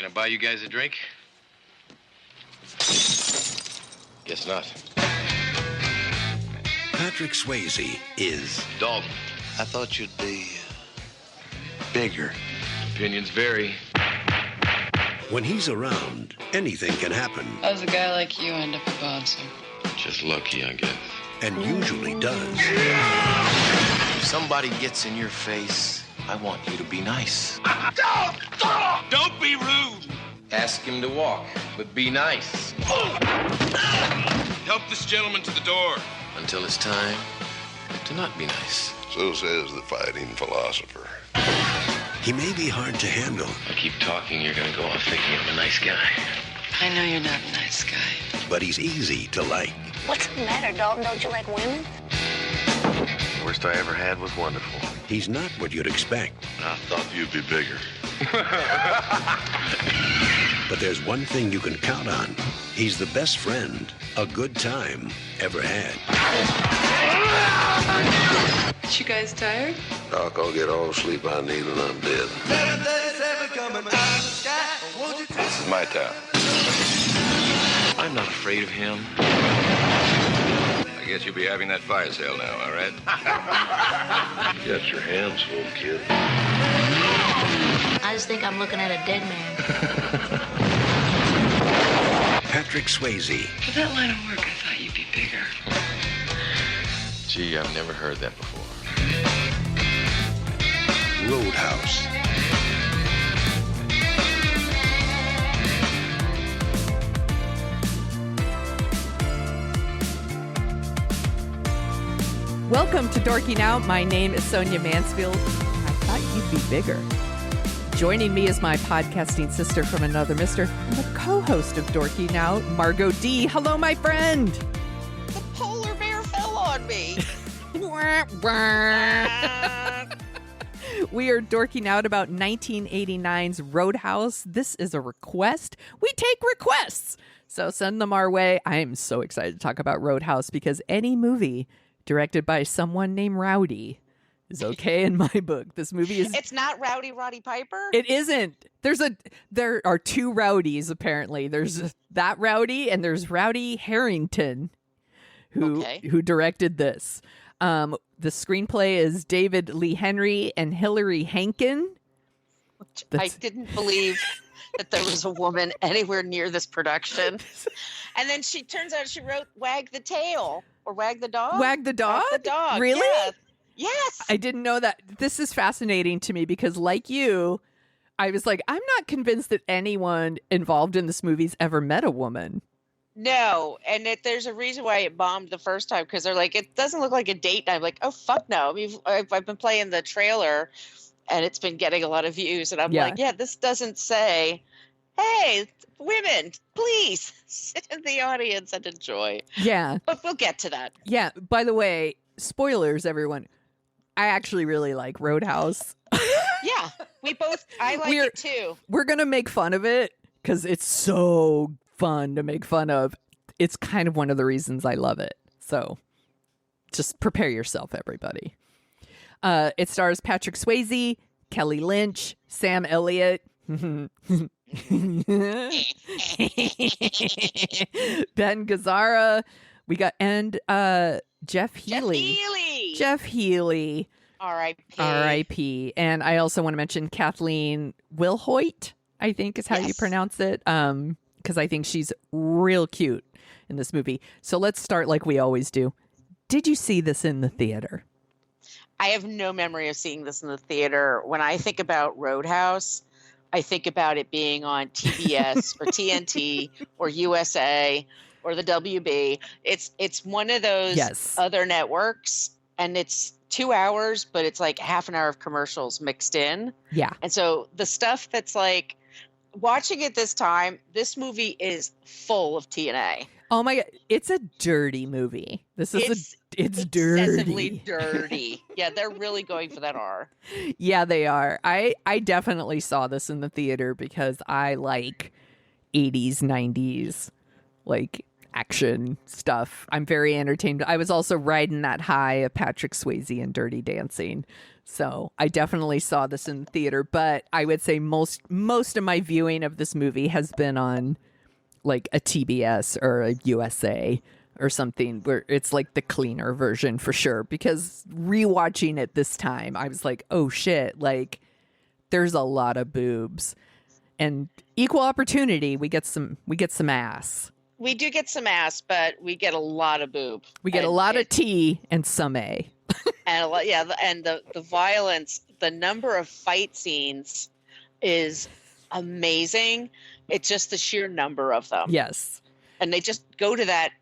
Can I buy you guys a drink? Guess not. Patrick Swayze is Dalton. I thought you'd be bigger. Opinions vary. When he's around, anything can happen, How does a guy like you end up a bouncer? Just lucky, I guess. and usually does. If somebody gets in your face, I want you to be nice. Don't be rude. Ask him to walk, but be nice. Help this gentleman to the door. Until it's time to not be nice. So says the fighting philosopher. He may be hard to handle, I keep talking, you're gonna go off thinking I'm a nice guy. I know you're not a nice guy. but he's easy to like. What's the matter, Dalton? Don't you like women? The worst I ever had was wonderful. He's not what you'd expect. I thought you'd be bigger. But there's one thing you can count on. He's the best friend a good time ever had. You guys tired? Doc, I'll get all the sleep I need when I'm dead. This is my town. I'm not afraid of him. I guess you'll be having that fire sale now, all right? You got your hands full, kid. I just think I'm looking at a dead man. Patrick Swayze, For that line of work, I thought you'd be bigger. Gee, I've never heard that before. Roadhouse. Welcome to Dorking Out. My name is Sonia Mansfield. I thought you'd be bigger. Joining me is my podcasting sister from another mister and the co-host of Dorking Out, Margot D. Hello, my friend. The polar bear fell on me. We are dorking out about 1989's Roadhouse. This is a request. We take requests. So send them our way. I am so excited to talk about Roadhouse because any movie directed by someone named Rowdy is okay in my book. This movie is... It's not Rowdy Roddy Piper? It isn't. There are two Rowdies, apparently. There's that Rowdy and there's Rowdy Harrington who directed this. The screenplay is David Lee Henry and Hilary Hankin. I didn't believe that there was a woman anywhere near this production. And then turns out she wrote Wag the Tail or Wag the Dog. Wag the Dog? Wag the Dog. Really? Yeah. Yes. I didn't know that. This is fascinating to me because, like you, I was like, I'm not convinced that anyone involved in this movie's ever met a woman. No, and there's a reason why it bombed the first time because they're like, it doesn't look like a date night. I'm like, oh, fuck no. I mean, I've been playing the trailer and it's been getting a lot of views. And I'm like, yeah, this doesn't say, hey, women, please sit in the audience and enjoy. Yeah. But we'll get to that. Yeah. By the way, spoilers, everyone. I actually really like Roadhouse. Yeah, I like it too. We're going to make fun of it because it's so fun to make fun of. It's kind of one of the reasons I love it. So just prepare yourself, everybody. It stars Patrick Swayze, Kelly Lynch, Sam Elliott, Ben Gazzara. We got Jeff Healey. Jeff Healey. R.I.P. R.I.P. And I also want to mention Kathleen Wilhoit, I think is how you pronounce it. Because I think she's real cute in this movie. So let's start like we always do. Did you see this in the theater? I have no memory of seeing this in the theater. When I think about Roadhouse, I think about it being on TBS or TNT or USA or the WB. It's one of those other networks, and it's 2 hours, but it's like half an hour of commercials mixed in. Yeah. And so the stuff that's like, watching it this time, this movie is full of TNA. Oh my God. It's a dirty movie. It's excessively dirty. dirty. Yeah, they're really going for that R. Yeah, they are. I definitely saw this in the theater because I like 80s, 90s, like action stuff. I'm very entertained. I was also riding that high of Patrick Swayze and Dirty Dancing. So I definitely saw this in the theater, but I would say most of my viewing of this movie has been on like a TBS or a USA or something where it's like the cleaner version for sure. Because rewatching it this time, I was like, oh shit, like there's a lot of boobs. And equal opportunity, we get some ass. We do get some ass, but we get a lot of boob. We get a lot of T and some A. And a lot, yeah, and the violence, the number of fight scenes is amazing. It's just the sheer number of them. Yes. And they just go to that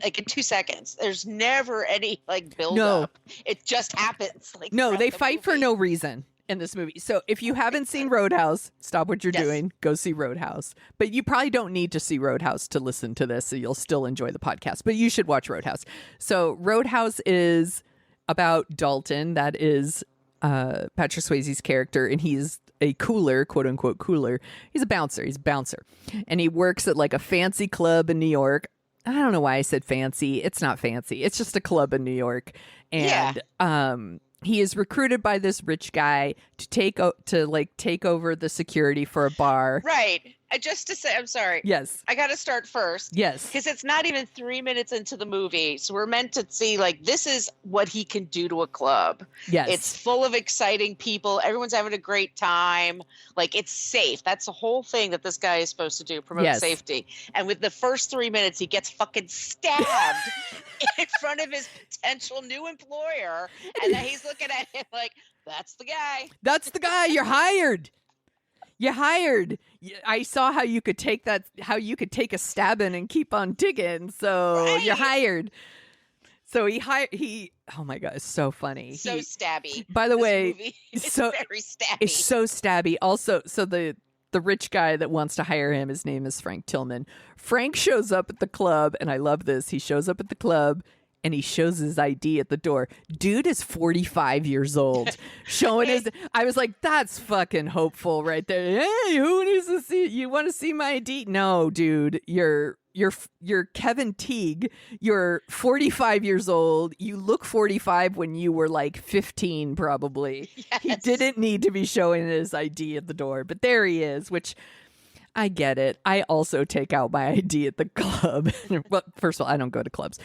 like in 2 seconds. There's never any like build up. It just happens. Like no, they fight for movie. no reason in this movie. So if you haven't seen Roadhouse, stop what you're doing. Go see Roadhouse. But you probably don't need to see Roadhouse to listen to this, so you'll still enjoy the podcast. But you should watch Roadhouse. So Roadhouse is about Dalton. That is Patrick Swayze's character, and he's a cooler, quote unquote cooler. He's a bouncer. And he works at like a fancy club in New York. I don't know why I said fancy. It's not fancy. It's just a club in New York. And he is recruited by this rich guy to take over the security for a bar. Right. Just to say, I'm sorry. Yes. I got to start first. Yes. Because it's not even 3 minutes into the movie. So we're meant to see, like, this is what he can do to a club. Yes. It's full of exciting people. Everyone's having a great time. Like, it's safe. That's the whole thing that this guy is supposed to do, promote safety. And with the first 3 minutes, he gets fucking stabbed in front of his potential new employer. And then he's looking at him like, that's the guy. That's the guy. You're hired. You hired. I saw how you could take a stabbing and keep on digging. So you're hired. So he. Oh my god, it's so funny. So stabby. By the way, so very stabby. It's so stabby. Also, so the rich guy that wants to hire him, his name is Frank Tillman. Frank shows up at the club, and I love this. He shows up at the club. And he shows his ID at the door. Dude is 45 years old. Showing his... I was like, that's fucking hopeful right there. Hey, who needs to see... You want to see my ID? No, dude. You're Kevin Teague. You're 45 years old. You look 45 when you were like 15, probably. Yes. He didn't need to be showing his ID at the door. But there he is, which... I get it. I also take out my ID at the club. Well, first of all, I don't go to clubs.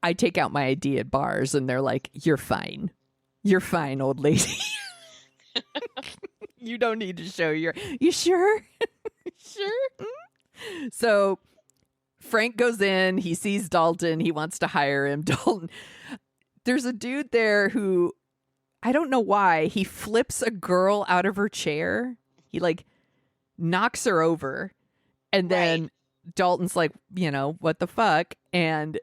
I take out my ID at bars and they're like, you're fine. You're fine, old lady. You don't need to show you sure? Sure? So Frank goes in, he sees Dalton, he wants to hire him. Dalton, there's a dude there who, I don't know why, he flips a girl out of her chair. He like knocks her over. And then Dalton's like, what the fuck? And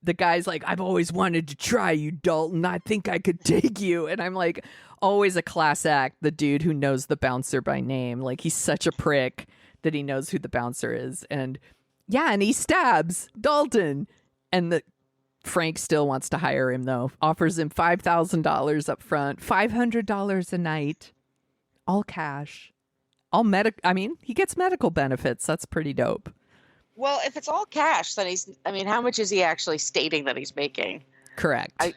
the guy's like, I've always wanted to try you, Dalton. I think I could take you. And I'm like, always a class act, the dude who knows the bouncer by name. Like, he's such a prick that he knows who the bouncer is. And and he stabs Dalton. And Frank still wants to hire him, though. Offers him $5,000 up front, $500 a night, all cash, all he gets medical benefits. That's pretty dope. Well, if it's all cash, then how much is he actually stating that he's making? Correct. But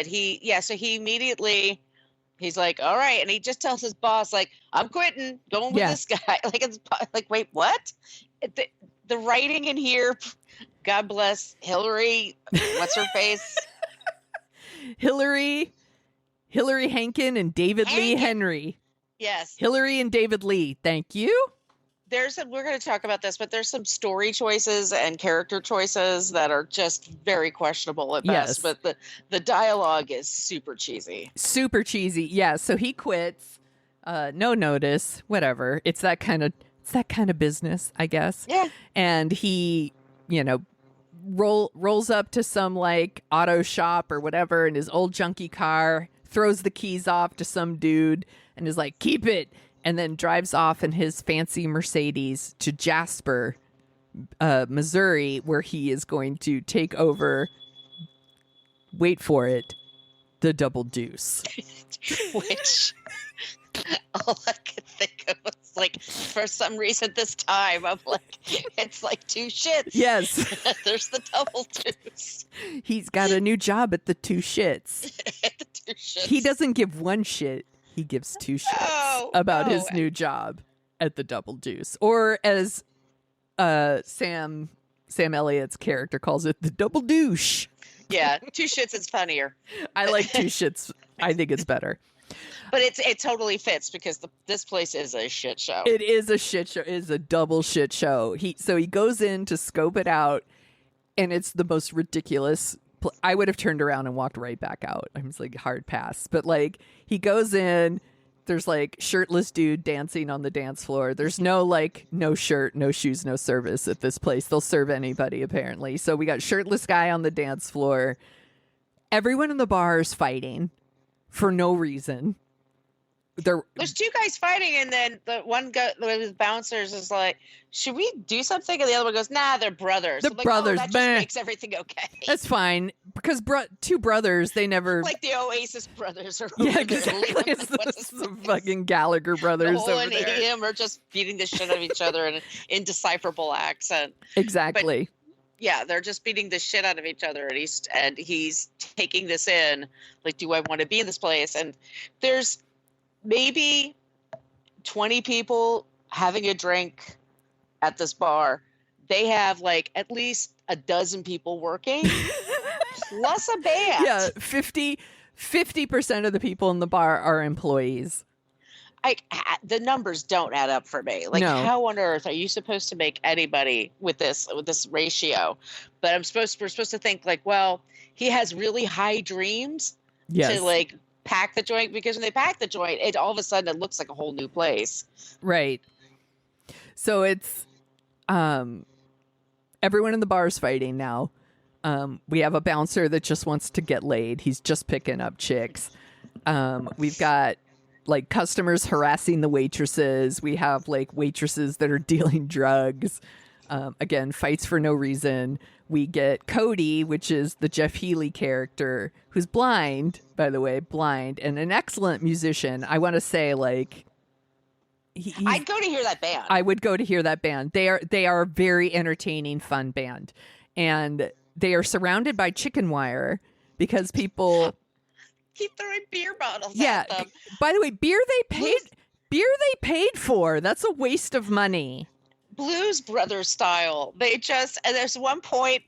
so he immediately, he's like, all right. And he just tells his boss, like, I'm quitting, going with this guy. Like, wait, what? The writing in here, God bless Hillary. What's her face? Hillary Hankin and David Lee Henry. Yes. Hillary and David Lee. Thank you. We're going to talk about this, but there's some story choices and character choices that are just very questionable at best. But the dialogue is super cheesy. Super cheesy. Yeah. So he quits. No notice. Whatever. It's that kind of business, I guess. Yeah. And he, rolls up to some like auto shop or whatever in his old junky car, throws the keys off to some dude, and is like, keep it. And then drives off in his fancy Mercedes to Jasper, Missouri, where he is going to take over, wait for it, the Double Deuce. Which, all I could think of was like, for some reason this time, I'm like, it's like two shits. Yes. There's the Double Deuce. He's got a new job at the Two Shits. At the Two two shits. He doesn't give one shit. He gives two shits about his new job at the Double Deuce, or as Sam Elliott's character calls it, the Double Douche. Yeah, two shits is funnier. I like two shits. I think it's better. But it totally fits because this place is a shit show. It is a shit show. It is a double shit show. He goes in to scope it out, and it's the most ridiculous. I would have turned around and walked right back out. I was like, hard pass. But like, he goes in. There's like shirtless dude dancing on the dance floor. There's no shirt, no shoes, no service at this place. They'll serve anybody apparently. So we got shirtless guy on the dance floor. Everyone in the bar is fighting for no reason. There's two guys fighting, and then the one guy, the bouncers, is like, "Should we do something?" And the other one goes, "Nah, they're brothers." They're brothers. That just makes everything okay. That's fine because two brothers, they never like the Oasis brothers, or yeah, exactly. It's the fucking Gallagher brothers. Noel over and there. him are just beating the shit out of each other in an indecipherable accent. Exactly. But, yeah, they're just beating the shit out of each other, and he's taking this in. Like, do I want to be in this place? And there's maybe 20 people having a drink at this bar. They have like at least a dozen people working plus a band. Yeah, 50% of the people in the bar are employees. The numbers don't add up for me. Like, No. How on earth are you supposed to make anybody with this ratio? But we're supposed to think like, well, he has really high dreams Yes. to like pack the joint, because when they pack the joint, it all of a sudden it looks like a whole new place. Right. So it's everyone in the bar is fighting now. We have a bouncer that just wants to get laid. He's just picking up chicks. We've got like customers harassing the waitresses. We have like waitresses that are dealing drugs. Again, fights for no reason. We get Cody, which is the Jeff Healey character, who's blind, by the way, and an excellent musician. I want to say, like, I'd go to hear that band. I would go to hear that band. They are a very entertaining, fun band, and they are surrounded by chicken wire because people keep throwing beer bottles. Yeah. At them. By the way, beer they paid for. That's a waste of money. Blues Brothers style. And there's one point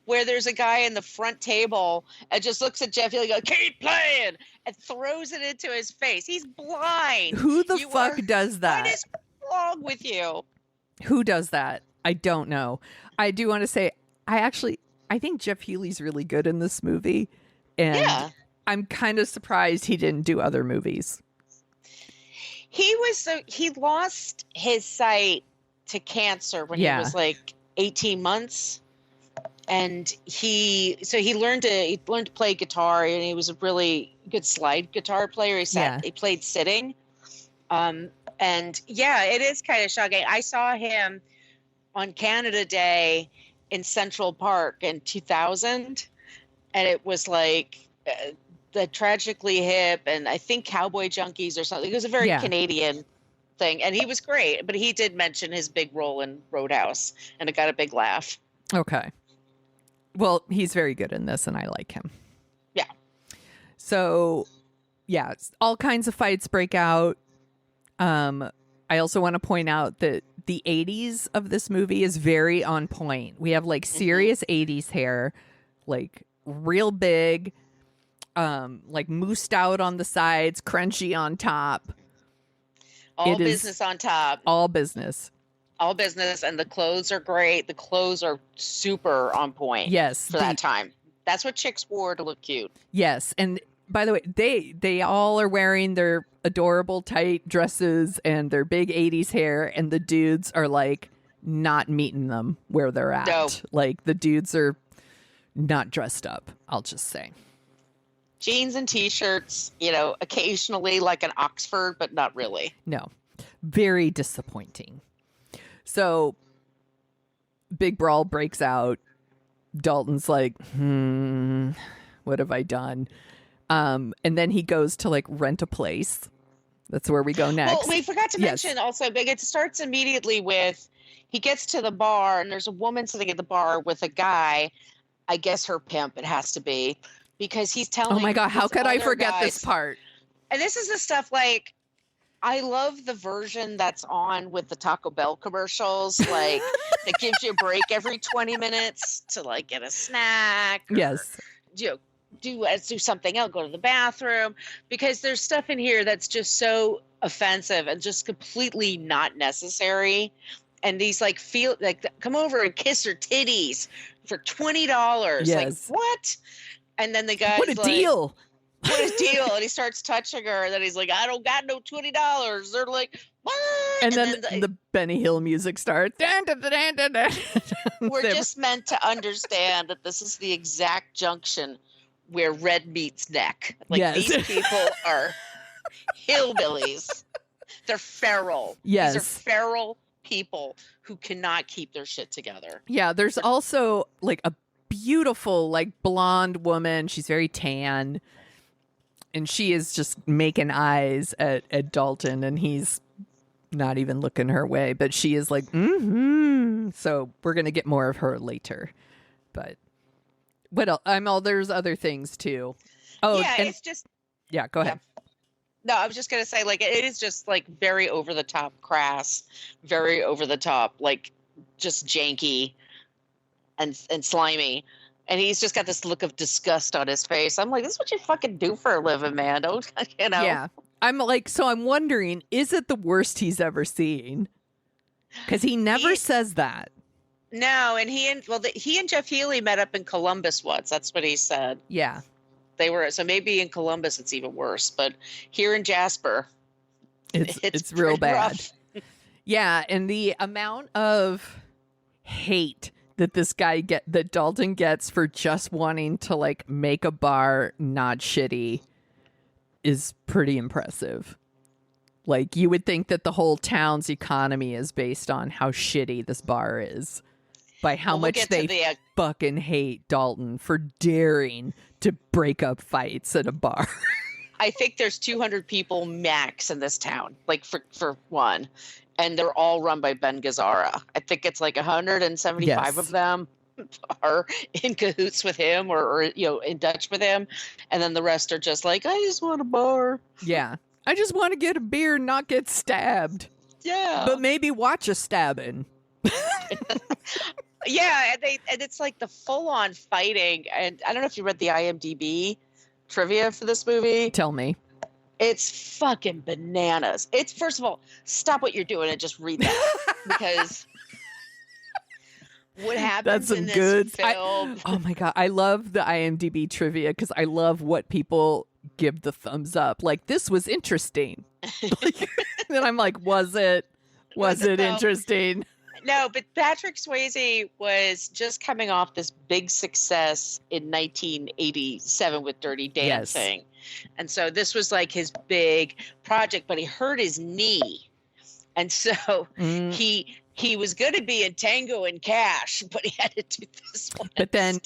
where there's a guy in the front table and just looks at Jeff Healey, goes, "Keep playing," and throws it into his face. He's blind. Who the fuck does that? What is wrong with you? Who does that? I don't know. I do want to say, I think Jeff Healey's really good in this movie, and yeah. I'm kind of surprised he didn't do other movies. He lost his sight to cancer when he was like 18 months, and he learned to play guitar, and he was a really good slide guitar player. He played sitting, and yeah, it is kind of shocking. I saw him on Canada Day in Central Park in 2000, and it was like the Tragically Hip and I think Cowboy Junkies or something. It was a very Canadian thing, and he was great, but he did mention his big role in Roadhouse, and it got a big laugh. Okay. Well, he's very good in this, and I like him. Yeah. So, yeah, all kinds of fights break out. I also want to point out that the 80s of this movie is very on point. We have like serious 80s hair, like real big, like moosed out on the sides, crunchy on top. All business on top. All business. All business, and the clothes are great. The clothes are super on point. Yes. For that time. That's what chicks wore to look cute. Yes. And by the way, they all are wearing their adorable tight dresses and their big 80s hair, and the dudes are like not meeting them where they're at. No. Like the dudes are not dressed up, I'll just say. Jeans and t-shirts, occasionally like an Oxford, but not really. No. Very disappointing. So, big brawl breaks out. Dalton's like, what have I done? And then he goes to like rent a place. That's where we go next. Well, we forgot to mention also, it starts immediately with, he gets to the bar and there's a woman sitting at the bar with a guy, I guess her pimp, it has to be, because he's telling. Oh my God, how these could I other forget guys- this part? And this is the stuff like, I love the version that's on with the Taco Bell commercials, like that gives you a break every 20 minutes to like get a snack. Or, Yes. you know, do something else, go to the bathroom, because there's stuff in here that's just so offensive and just completely not necessary. And these like feel like come over and kiss her titties for $20. Yes. Like what? And then the guy's What a like, deal. what a deal. And he starts touching her, and then he's like, I don't got no $20. They're like, what? And then the Benny Hill music starts. Dun, dun, dun, dun, dun, dun. We're just meant to understand that this is the exact junction where red meets neck. Like Yes. these people are hillbillies. They're feral. Yes. These are feral people who cannot keep their shit together. Yeah, there's also like a beautiful like blonde woman. She's very tan. And she is just making eyes at Dalton, and he's not even looking her way. But she is like, mm-hmm. So we're going to get more of her later. But what else? There's other things too. Oh, yeah, and, it's just... Yeah, go ahead. No, I was just going to say, like, it is just, like, very over-the-top crass, very over-the-top, like, just janky and slimy. And he's just got this look of disgust on his face. I'm like, this is what you fucking do for a living, man. Don't, you know? Yeah. I'm like, so I'm wondering, is it the worst he's ever seen? Because he never says that. No, and he and Jeff Healey met up in Columbus once. That's what he said. Yeah. They were, so maybe in Columbus it's even worse, but here in Jasper, it's real pretty bad. rough. Yeah, and the amount of hate that that Dalton gets for just wanting to like make a bar not shitty is pretty impressive. Like, you would think that the whole town's economy is based on how shitty this bar is, by how much they fucking hate Dalton for daring to break up fights at a bar. I think there's 200 people max in this town, like for one, and they're all run by Ben Gazzara. I think it's like 175 of them are in cahoots with him or in Dutch with him, and then the rest are just like, I just want a bar. Yeah, I just want to get a beer and not get stabbed. Yeah, but maybe watch a stabbing. Yeah, and it's like the full-on fighting. And I don't know if you read the IMDb trivia for this movie. Tell me. It's fucking bananas. It's, first of all, stop what you're doing and just read that. Because what happens in this film... oh my God. I love the IMDb trivia because I love what people give the thumbs up. Like, this was interesting. Then I'm like, was it interesting? No, but Patrick Swayze was just coming off this big success in 1987 with Dirty Dancing. Yes. And so this was like his big project, but he hurt his knee. And so he was going to be in Tango and Cash, but he had to do this one. But then,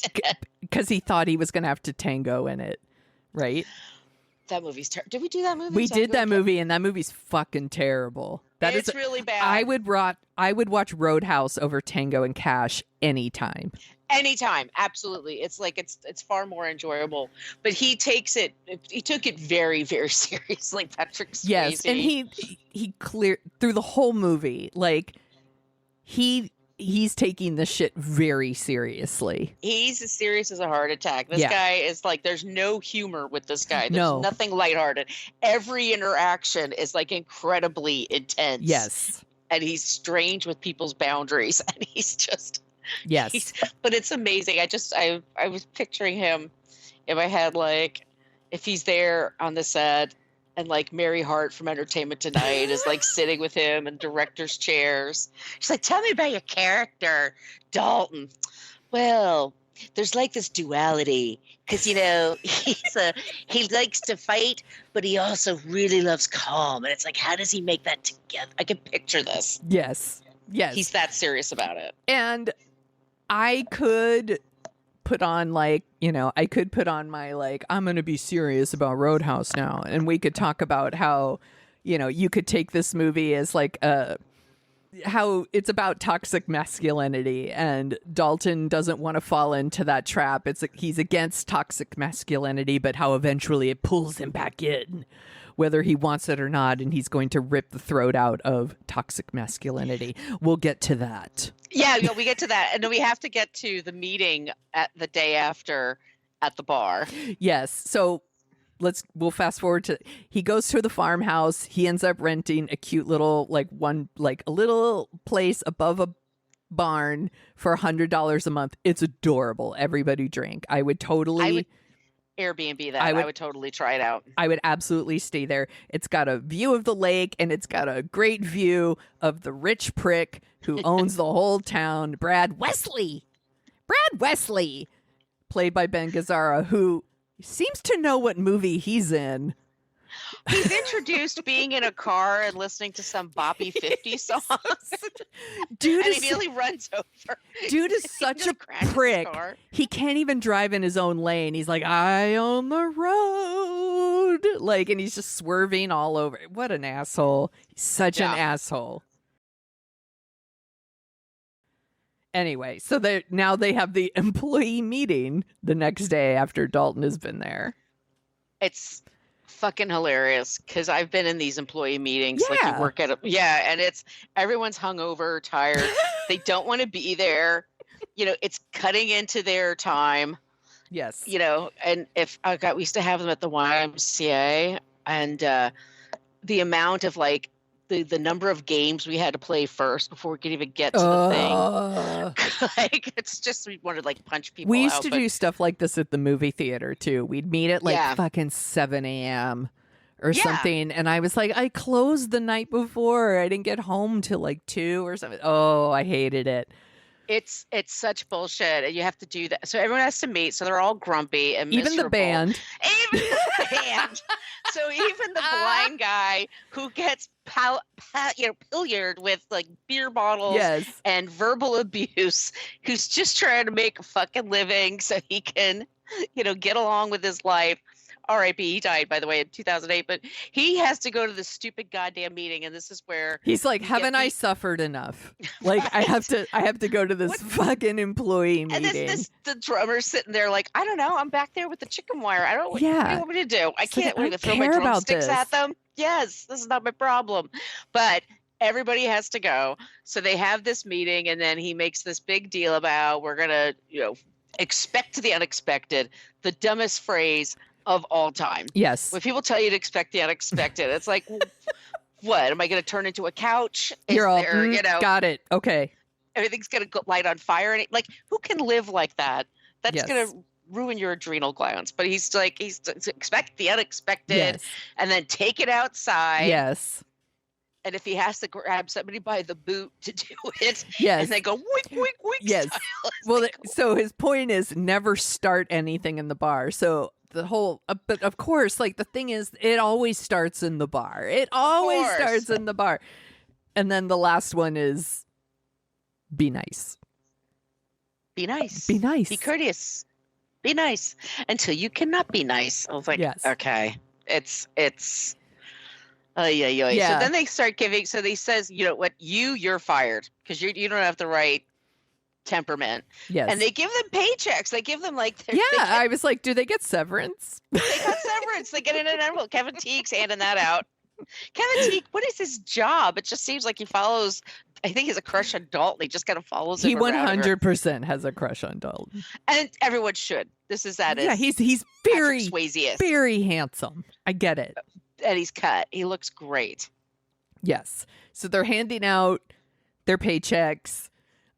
because he thought he was going to have to tango in it, right? That movie's terrible. Did we do that movie? We did that movie, and that movie's fucking terrible. It's really bad. I would watch Roadhouse over Tango and Cash anytime. Anytime, absolutely. It's like it's far more enjoyable. But he took it very, very seriously, Patrick Swayze. Yes, and he cleared through the whole movie. Like, he's taking this shit very seriously. He's as serious as a heart attack. This guy is like, there's no humor with this guy. There's nothing lighthearted. Every interaction is like incredibly intense. Yes. And he's strange with people's boundaries. And he's just... Yes. But it's amazing. I was picturing him in my head, like, if he's there on the set and like Mary Hart from Entertainment Tonight is like sitting with him in director's chairs. She's like, tell me about your character, Dalton. Well, there's like this duality because, he likes to fight, but he also really loves calm. And it's like, how does he make that together? I can picture this. Yes. Yes. He's that serious about it. And I could put on my I'm going to be serious about Roadhouse now. And we could talk about how, you could take this movie as like how it's about toxic masculinity, and Dalton doesn't want to fall into that trap. He's against toxic masculinity, but how eventually it pulls him back in, whether he wants it or not, and he's going to rip the throat out of toxic masculinity. We'll get to that. Yeah, we get to that, and then we have to get to the meeting at the day after at the bar. Yes, so we'll fast forward to, he goes to the farmhouse. He ends up renting a cute little a little place above a barn for $100 a month. It's adorable. Everybody drink. I would totally Airbnb that. I would totally try it out. I would absolutely stay there. It's got a view of the lake, and it's got a great view of the rich prick who owns the whole town, Brad Wesley, played by Ben Gazzara, who seems to know what movie he's in. He's introduced being in a car and listening to some boppy 50 songs. Dude and he nearly runs over. Dude is such a prick. He can't even drive in his own lane. He's like, I own the road. And he's just swerving all over. What an asshole. He's such an asshole. Anyway, so now they have the employee meeting the next day after Dalton has been there. It's fucking hilarious because I've been in these employee meetings. Like you work at and it's everyone's hungover, tired. They don't want to be there. It's cutting into their time. Yes. And we used to have them at the YMCA, and the amount of the number of games we had to play first before we could even get to the thing. It's just, we wanted to punch people out. We used to do stuff like this at the movie theater too. We'd meet at fucking 7 a.m. or something. And I was like, I closed the night before. I didn't get home till 2 or something. Oh, I hated it. It's such bullshit. And you have to do that. So everyone has to meet. So they're all grumpy and miserable. Even the band. So even the blind guy who gets pilliard with beer bottles and verbal abuse, who's just trying to make a fucking living so he can, get along with his life. R.I.P. He died, by the way, in 2008, but he has to go to this stupid goddamn meeting, and this is where he's like, haven't I suffered enough? I have to go to this fucking employee meeting. And the drummer's sitting there I don't know, I'm back there with the chicken wire. I don't what do you want me to do? I can't throw my drumsticks at them. Yes, this is not my problem. But everybody has to go. So they have this meeting, and then he makes this big deal about we're gonna, expect the unexpected, the dumbest phrase of all time. Yes. When people tell you to expect the unexpected, it's like, what? Am I going to turn into a couch? You're all, got it. Okay. Everything's going to light on fire. And who can live like that? That's going to ruin your adrenal glands. But he's expect the unexpected and then take it outside. Yes. And if he has to grab somebody by the boot to do it, and they go, wink, wink, wink. Yes. Well, so his point is never start anything in the bar. So the whole, but of course, the thing is, it always starts in the bar. It always starts in the bar. And then the last one is be nice. Be nice. Be nice. Be courteous. Be nice until you cannot be nice. I was like, okay, it's. Yeah. So then they start giving. So he says, you know what? You're fired because you don't have the right temperament. Yes. And they give them paychecks. They give them I was like, do they get severance? They got severance. They get in an envelope. Kevin Teague's handing that out. Kevin Teague, what is his job? It just seems like he follows. I think he's a crush on Dalton. He just kind of follows him. He 100% has a crush on Dalton, and everyone should. This is that. Yeah, he's very Swayze-ish. Very handsome. I get it. And he's cut. He looks great. Yes. So they're handing out their paychecks.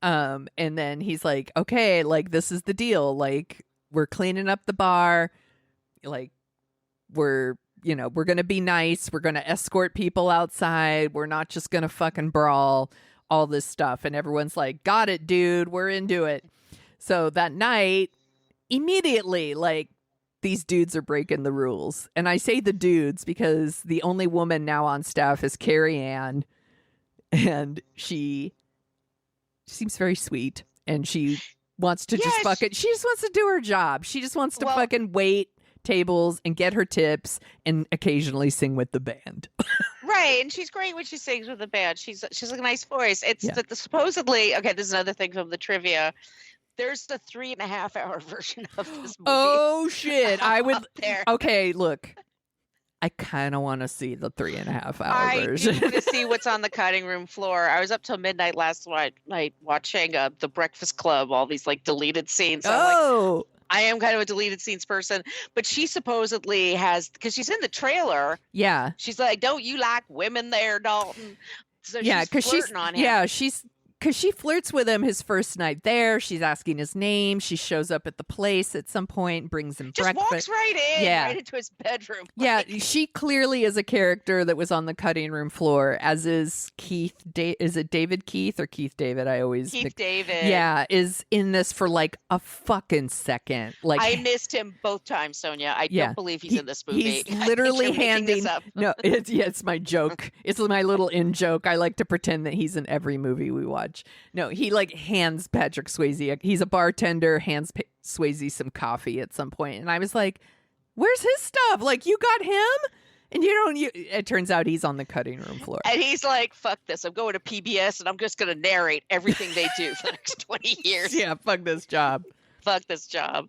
And then he's like, okay, this is the deal. We're cleaning up the bar. We're going to be nice. We're going to escort people outside. We're not just going to fucking brawl, all this stuff. And everyone's like, got it, dude. We're into it. So that night, immediately, these dudes are breaking the rules. And I say the dudes because the only woman now on staff is Carrie Ann. And she seems very sweet. And she wants to she just wants to do her job. She just wants to fucking wait tables and get her tips and occasionally sing with the band. Right, and she's great when she sings with the band. She's a nice voice. It's supposedly okay. This is another thing from the trivia. There's the 3.5-hour version of this movie. Oh shit! I would. There. Okay, look. I kind of want to see the 3.5-hour version. I do want to see what's on the cutting room floor. I was up till midnight last night watching The Breakfast Club. All these like deleted scenes. So I am kind of a deleted scenes person, but she supposedly has because she's in the trailer. Yeah, she's like, "Don't you like women there, Dalton?" So yeah, because she's flirting on him. Yeah, because she flirts with him his first night there. She's asking his name. She shows up at the place at some point, brings him just breakfast. Walks right in, right into his bedroom. Yeah, she clearly is a character that was on the cutting room floor, as is Keith. Is it David Keith or Keith David? Keith David. Yeah, is in this for like a fucking second. Like I missed him both times, Sonia. I don't believe he's in this movie. He's literally handing. No, it's my joke. It's my little in joke. I like to pretend that he's in every movie we watch. No, he like hands Patrick Swayze. He's a bartender, hands Swayze some coffee at some point, and I was like, "Where's his stuff? Like, you got him?" And it turns out he's on the cutting room floor, and he's like, "Fuck this! I'm going to PBS, and I'm just going to narrate everything they do for the next 20 years." Yeah, fuck this job. Fuck this job.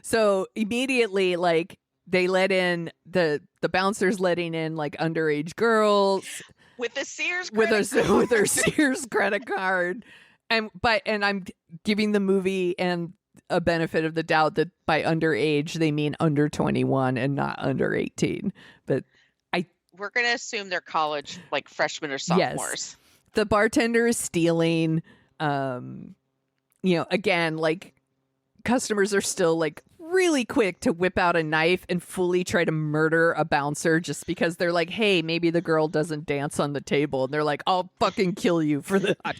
So immediately, like, they let in the bouncers letting in like underage girls. With a Sears with credit her Sears credit card, and I'm giving the movie and a benefit of the doubt that by underage they mean under 21 and not under 18. But we're gonna assume they're college, like freshmen or sophomores. Yes. The bartender is stealing. Again, like customers are still like really quick to whip out a knife and fully try to murder a bouncer just because they're like, hey, maybe the girl doesn't dance on the table. And they're like, I'll fucking kill you for that.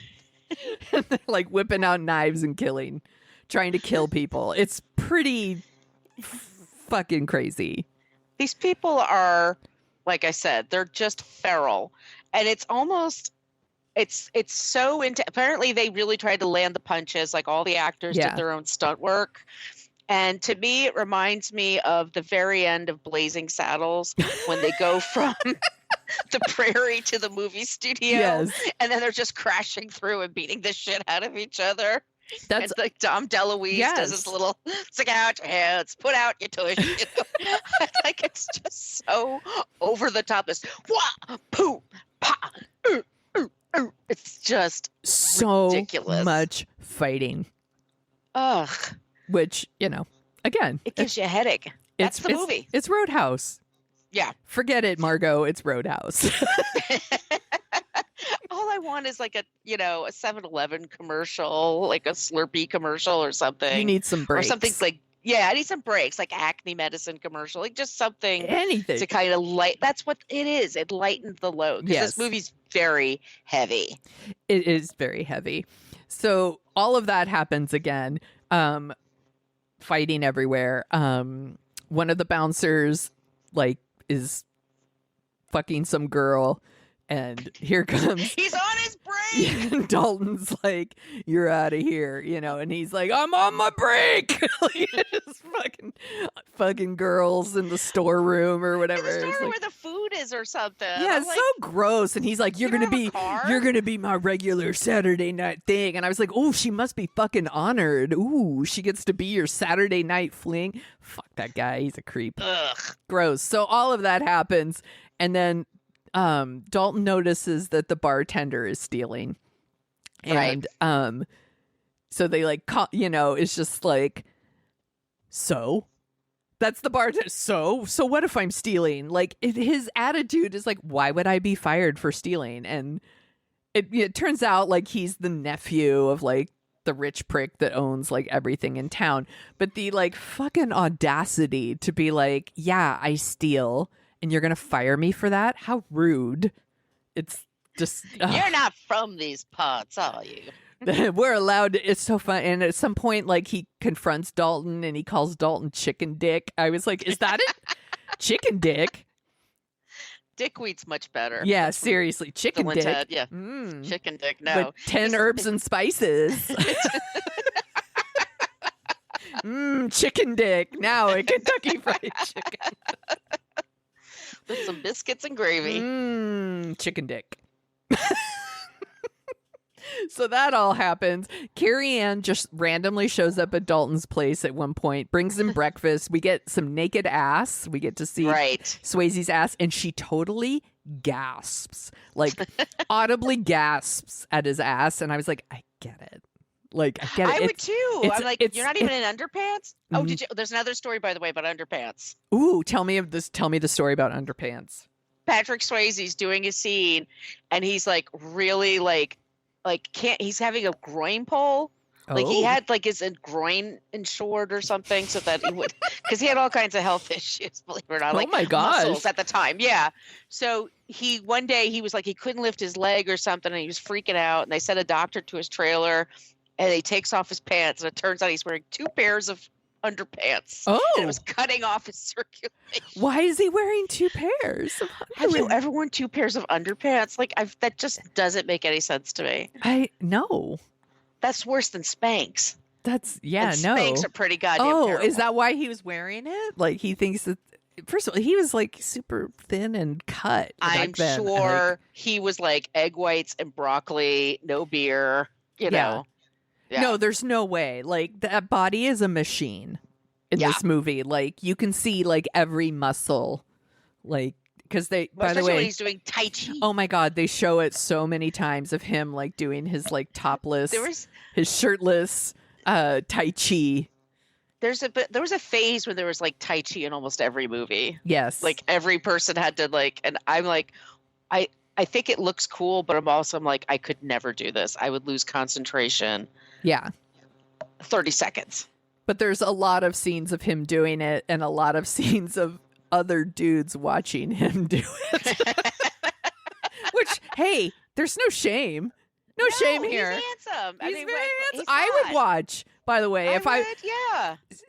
And they're like whipping out knives and trying to kill people. It's pretty fucking crazy. These people are, like I said, they're just feral. And it's almost, it's so into, apparently they really tried to land the punches. Like all the actors did their own stunt work. And to me, it reminds me of the very end of Blazing Saddles when they go from the prairie to the movie studio. Yes. And then they're just crashing through and beating the shit out of each other. That's and like Dom DeLuise does this little stick out your hands, put out your tush. Like it's just so over the top. This wah, poo, pa, it's just so ridiculous. Much fighting. Ugh. Which, again, it gives you a headache. That's the movie. It's Roadhouse. Yeah. Forget it, Margot. It's Roadhouse. All I want is like a 7-Eleven commercial, like a Slurpee commercial or something. You need some breaks. Or something like, I need some breaks, like acne medicine commercial, like just something. Anything. To kind of that's what it is. It lightens the load. Because this movie's very heavy. It is very heavy. So all of that happens again. Fighting everywhere. One of the bouncers like is fucking some girl, and here comes he's on his break. And Dalton's like, "You're out of here," and he's like, "I'm on my break." Just fucking girls in the storeroom or whatever. In the store where the food is or something. Yeah, it's so gross. And he's like, "You're gonna be my regular Saturday night thing." And I was like, "Oh, she must be fucking honored. Ooh, she gets to be your Saturday night fling." Fuck that guy. He's a creep. Ugh. Gross. So all of that happens, and then Dalton notices that the bartender is stealing, and so they like call, it's just like, so that's the bartender. So what if I'm stealing? Like his attitude is like, why would I be fired for stealing? And it turns out like he's the nephew of like the rich prick that owns like everything in town. But the like fucking audacity to be like, yeah, I steal. And you're going to fire me for that? How rude. It's just... You're not from these parts, are you? We're allowed to... It's so fun. And at some point, like, he confronts Dalton and he calls Dalton chicken dick. I was like, is that it? Chicken dick? Dickweed's much better. Yeah, That's seriously. Chicken dick. Yeah. Chicken dick, no. With 10 herbs and spices. Chicken dick. Now at Kentucky Fried Chicken. with some biscuits and gravy. Chicken dick. So that all happens. Carrie Ann just randomly shows up at Dalton's place at one point, brings him breakfast. We get some naked ass. We get to see Swayze's ass, and she totally gasps, like audibly gasps at his ass. And I was like, I get it. Like, I get it. I would too. I'm like, you're not even in underpants? Oh, did you? There's another story, by the way, about underpants. Ooh, tell me the story about underpants. Patrick Swayze's doing a scene, and he's like really like he's having a groin pull. Like he had like his groin insured or something, so that he would, because he had all kinds of health issues, believe it or not. Like, oh my gosh, muscles at the time, yeah. So one day he was like, he couldn't lift his leg or something, and he was freaking out. And they sent a doctor to his trailer, and he takes off his pants, and it turns out he's wearing 2 pairs of underpants. Oh, and it was cutting off his circulation. Why is he wearing 2 pairs of underwear? Have you ever worn 2 pairs of underpants? Like, that just doesn't make any sense to me. I know. That's worse than Spanx. That's no. Spanx are pretty goddamn terrible. Is that why he was wearing it? Like, he thinks that, first of all, he was like super thin and cut. I'm sure he was like egg whites and broccoli, no beer, you know. Yeah. No, there's no way. Like, that body is a machine in this movie. Like, you can see like every muscle, like, because by the way, when he's doing Tai Chi. Oh my God, they show it so many times of him like doing his like topless, his shirtless Tai Chi. There was a phase when there was like Tai Chi in almost every movie. Yes, like every person had to like, and I'm like, I think it looks cool, but I'm like, I could never do this. I would lose concentration. Yeah, 30 seconds. But there's a lot of scenes of him doing it, and a lot of scenes of other dudes watching him do it. Which, hey, there's no shame. No shame here. He's handsome. He's very handsome. I would watch, by the way.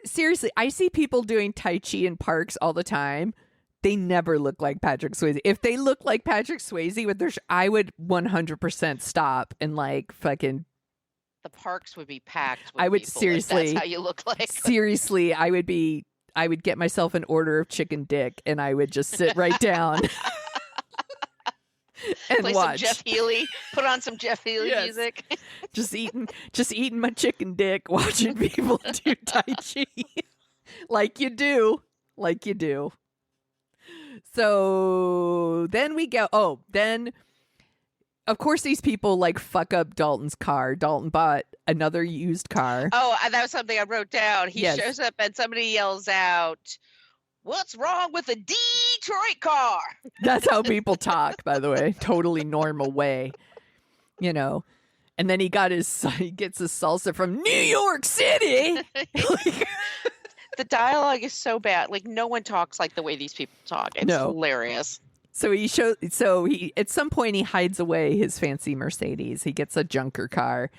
Seriously, I see people doing Tai Chi in parks all the time. They never look like Patrick Swayze. If they look like Patrick Swayze with their I would 100% stop and like fucking. The parks would be packed. I would seriously. That's how you look like. Seriously, I would get myself an order of chicken dick, and I would just sit right down and play watch. Some Jeff Healey. Put on some Jeff Healey music. just eating my chicken dick, watching people do Tai Chi, like you do. So then we go. Then of course these people like fuck up Dalton's car. Dalton bought another used car. Oh, that was something I wrote down. He shows up and somebody yells out, "What's wrong with a Detroit car?" That's how people talk, by the way. Totally normal way, you know. And then he gets his salsa from New York City. The dialogue is so bad. Like, no one talks like the way these people talk. It's hilarious. So he at some point he hides away his fancy Mercedes. He gets a junker car,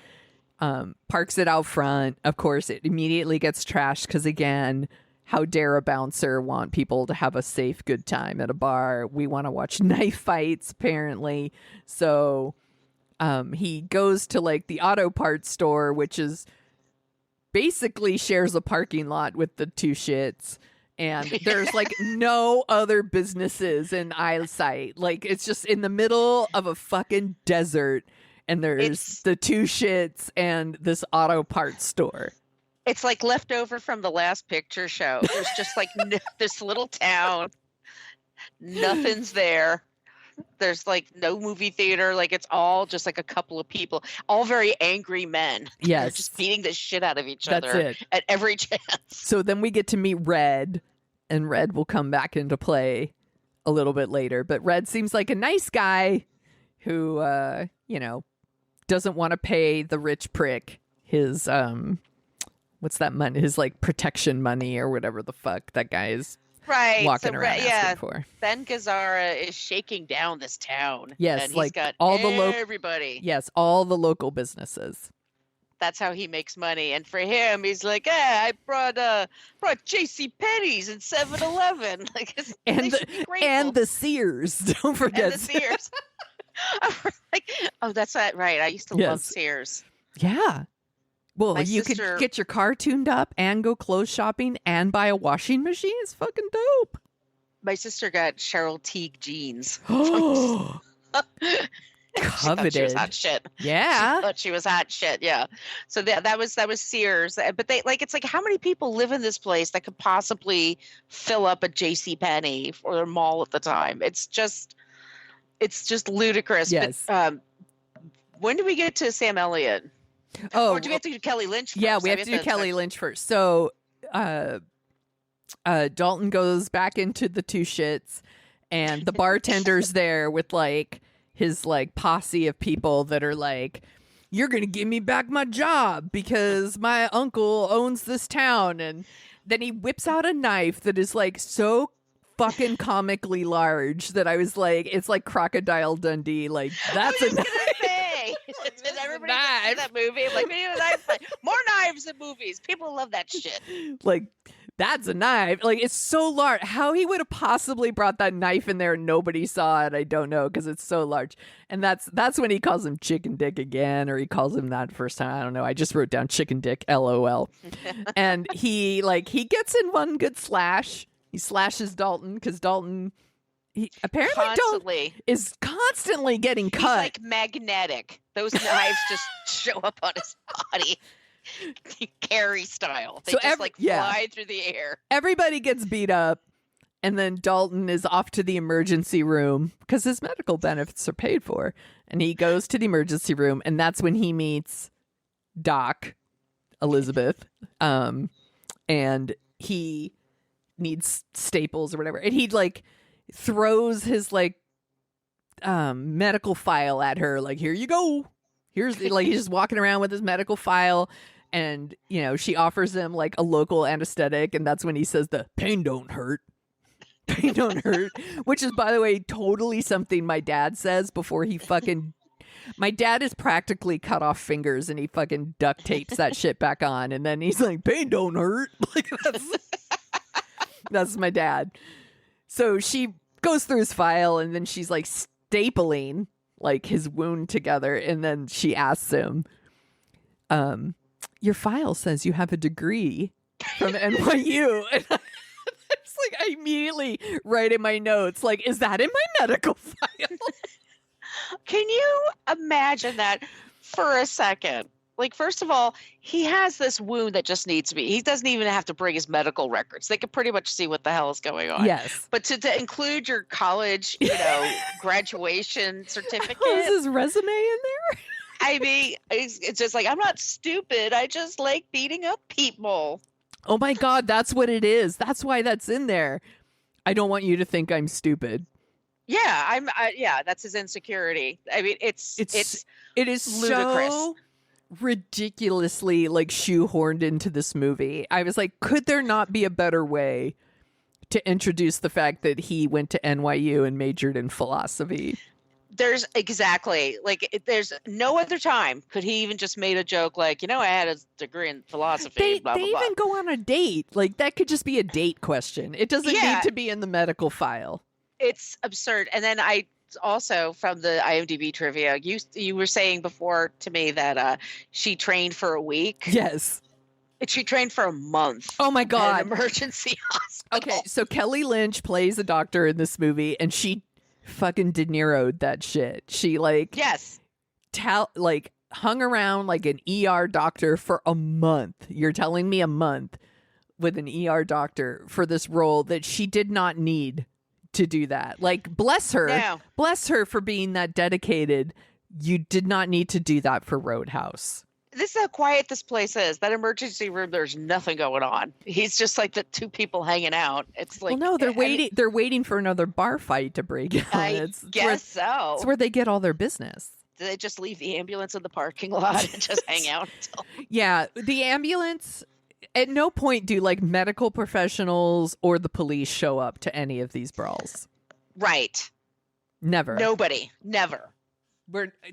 parks it out front. Of course, it immediately gets trashed because, again, how dare a bouncer want people to have a safe, good time at a bar? We want to watch knife fights, apparently. So he goes to like the auto parts store, which is basically shares a parking lot with the 2 shits. And there's like no other businesses in eyesight. Like, it's just in the middle of a fucking desert, and there's the 2 shits and this auto parts store. It's like left over from the last picture show. There's just like this little town. Nothing's there. There's like no movie theater. Like, it's all just like a couple of people, all very angry men. Yes. They're just beating the shit out of each That's other it. at every chance. So then we get to meet Red, and Red will come back into play a little bit later. But Red seems like a nice guy who, doesn't want to pay the rich prick his, what's that money? His like protection money or whatever the fuck that guy is. Right, walking around asking for. Ben Gazzara is shaking down this town. Yes, and he's like got all everybody. Yes, all the local businesses. That's how he makes money. And for him, he's like, I brought J.C. Penney's and 7-Eleven. Like, and the Sears. Don't forget and the Sears. Like, oh, that's right. I used to love Sears. Yeah. Well, My sister could get your car tuned up and go clothes shopping and buy a washing machine. It's fucking dope. my sister got Cheryl Teague jeans. Coveted. She was hot shit. Yeah. She thought she was hot shit. Yeah. So that was Sears. But it's like, how many people live in this place that could possibly fill up a JCPenney or a mall at the time? It's just ludicrous. Yes. But, when do we get to Sam Elliott? Oh, or do we have to do Kelly Lynch first? Yeah, we have to do Kelly Lynch first. So, Dalton goes back into the two shits, and the bartender's there with like his like posse of people that are like, you're gonna give me back my job because my uncle owns this town. And then he whips out a knife that is like so fucking comically large that I was like, it's like Crocodile Dundee. Like, that's a knife. Everybody see that movie. I'm like, we need a knife fight. More knives in movies. People love that shit. Like, that's a knife. Like, it's so large. How he would have possibly brought that knife in there and nobody saw it, I don't know, because it's so large. And that's when he calls him Chicken Dick again, or he calls him that first time. I don't know. I just wrote down Chicken Dick, LOL. And he gets in one good slash. He slashes Dalton because Dalton, apparently Dalton is constantly getting cut. He's like magnetic. Those knives just show up on his body. Carrie style. They fly through the air. Everybody gets beat up, and then Dalton is off to the emergency room because his medical benefits are paid for. And he goes to the emergency room, and that's when he meets Doc, Elizabeth, and he needs staples or whatever. And he like throws his like medical file at her, like, here you go. Here's like, he's just walking around with his medical file. And, you know, she offers him like a local anesthetic. And that's when he says the pain don't hurt. Pain don't hurt. Which is, by the way, totally something my dad says before he fucking... My dad is practically cut off fingers and he fucking duct tapes that shit back on. And then he's like, pain don't hurt. Like, that's my dad. So she goes through his file and then she's like stapling like his wound together. And then she asks him, your file says you have a degree from NYU. And it's like, I immediately write in my notes, like, is that in my medical file? Can you imagine that for a second? Like, first of all, he has this wound that just needs to be, he doesn't even have to bring his medical records. They can pretty much see what the hell is going on. Yes. But to include your college, graduation certificate. Oh, is his resume in there? I mean, it's just like, I'm not stupid. I just like beating up people. Oh my God, that's what it is. That's why that's in there. I don't want you to think I'm stupid. Yeah, that's his insecurity. I mean, it is ludicrous. So ridiculously like shoehorned into this movie. I was like, could there not be a better way to introduce the fact that he went to NYU and majored in philosophy? There's there's no other time could he even just made a joke like, I had a degree in philosophy. They blah, blah, even blah. go on a date. Like, that could just be a date question. It doesn't need to be in the medical file. It's absurd. And then I also, from the IMDb trivia, you were saying before to me that she trained for a week. Yes. She trained for a month. Oh my God. At an emergency hospital. Okay, so Kelly Lynch plays a doctor in this movie, and she fucking De Niro'd that shit. She hung around like an ER doctor for a month. You're telling me a month with an ER doctor for this role that she did not need to do that. Like, bless her. No. Bless her for being that dedicated. You did not need to do that for Roadhouse. This is how quiet this place is. That emergency room, there's nothing going on. He's just like the two people hanging out. It's like, well, no, they're waiting. They're waiting for another bar fight to break out. I guess so. It's where they get all their business. Do they just leave the ambulance in the parking lot and just hang out until? Yeah, the ambulance. At no point do like medical professionals or the police show up to any of these brawls. Right. Never. Nobody. Never.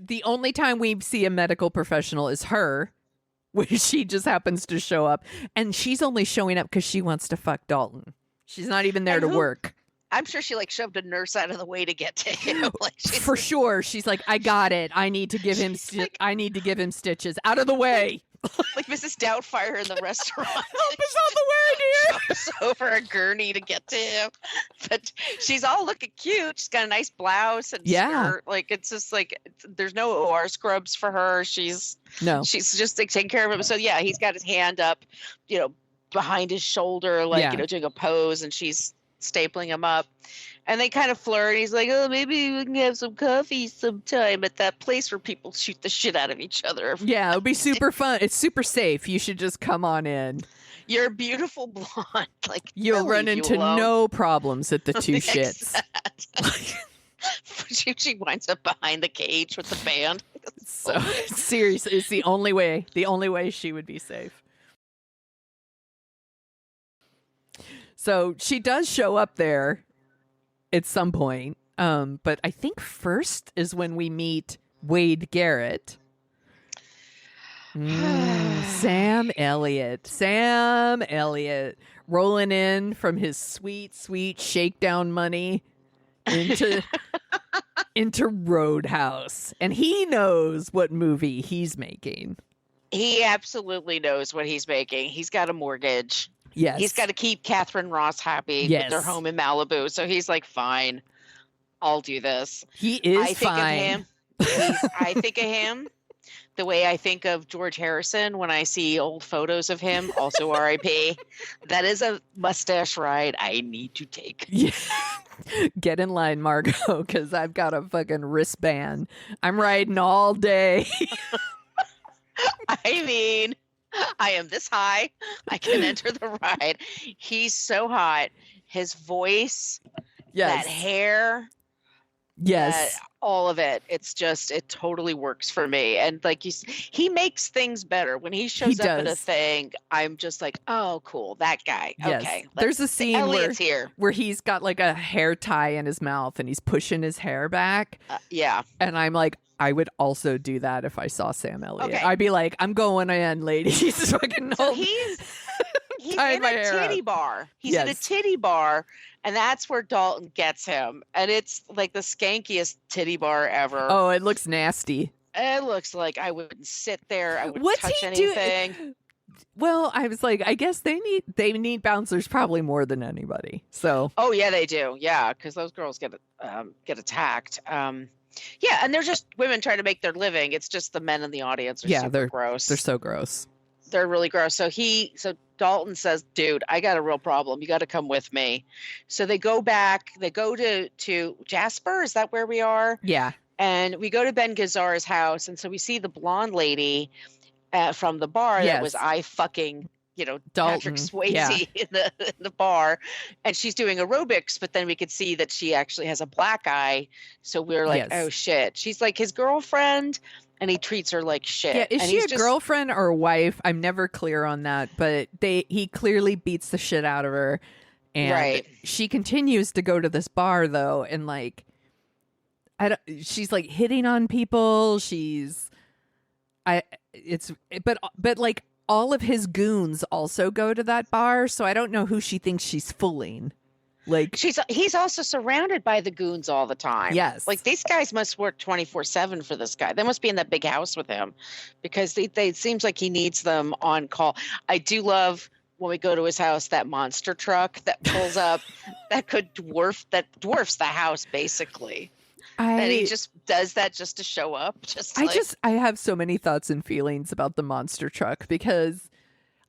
The only time we see a medical professional is her, when she just happens to show up. And she's only showing up because she wants to fuck Dalton. She's not even there to work. I'm sure she like shoved a nurse out of the way to get to him. For sure. She's like, I got it. I need to give him I need to give him stitches. Out of the way. like Mrs. Doubtfire in the restaurant. Help us on the way, dear. Jumps over a gurney to get to him. But she's all looking cute. She's got a nice blouse and skirt. Like, it's just like, there's no OR scrubs for her. She's just like taking care of him. So yeah, he's got his hand up, behind his shoulder, like, doing a pose, and she's stapling him up. And they kind of flirt. He's like, oh, maybe we can have some coffee sometime at that place where people shoot the shit out of each other. Yeah, it'll be super fun. It's super safe. You should just come on in. You're a beautiful blonde. Like, you'll run into no problems at the two shits. She winds up behind the cage with the band. So seriously, it's the only way. The only way she would be safe. So she does show up there at some point. But I think first is when we meet Wade Garrett. Sam Elliott rolling in from his sweet, sweet shakedown money into Roadhouse. And he knows what movie he's making. He absolutely knows what he's making. He's got a mortgage. Yes. He's got to keep Catherine Ross happy with their home in Malibu. So he's like, fine, I'll do this. He is fine. I think of him the way I think of George Harrison when I see old photos of him, also R.I.P. That is a mustache ride I need to take. Yeah. Get in line, Margot, because I've got a fucking wristband. I'm riding all day. I mean, I am this high. I can enter the ride. He's so hot. His voice, that hair, all of it. It's just, it totally works for me. And like he makes things better. When he shows up at a thing, I'm just like, oh, cool, that guy. Yes. Okay. There's a scene where he's got like a hair tie in his mouth and he's pushing his hair back. Yeah. And I'm like, I would also do that if I saw Sam Elliott. Okay. I'd be like, I'm going in, ladies. Fucking so he's in a titty bar. He's in a titty bar, and that's where Dalton gets him. And it's like the skankiest titty bar ever. Oh, it looks nasty. It looks like I wouldn't sit there. I wouldn't touch anything. Well, I was like, I guess they need bouncers probably more than anybody. So. Oh yeah, they do. Yeah, because those girls get attacked. Yeah, and they're just women trying to make their living. It's just the men in the audience are super gross. They're so gross. They're really gross. So Dalton says, dude, I got a real problem. You got to come with me. So they go back. They go to Jasper. Is that where we are? Yeah. And we go to Ben Gazzara's house. And so we see the blonde lady from the bar that was fucking Dalton, Patrick Swayze in the bar, and she's doing aerobics, but then we could see that she actually has a black eye. So we're like, oh shit. She's like his girlfriend, and he treats her like shit. Yeah, is she a girlfriend or a wife? I'm never clear on that, but he clearly beats the shit out of her. And she continues to go to this bar though, and like she's like hitting on people. But like all of his goons also go to that bar, so I don't know who she thinks she's fooling. Like he's also surrounded by the goons all the time. Yes. Like these guys must work 24/7 for this guy. They must be in that big house with him because it seems like he needs them on call. I do love when we go to his house, that monster truck that pulls up that dwarfs the house basically. And he just does that just to show up. I have so many thoughts and feelings about the monster truck because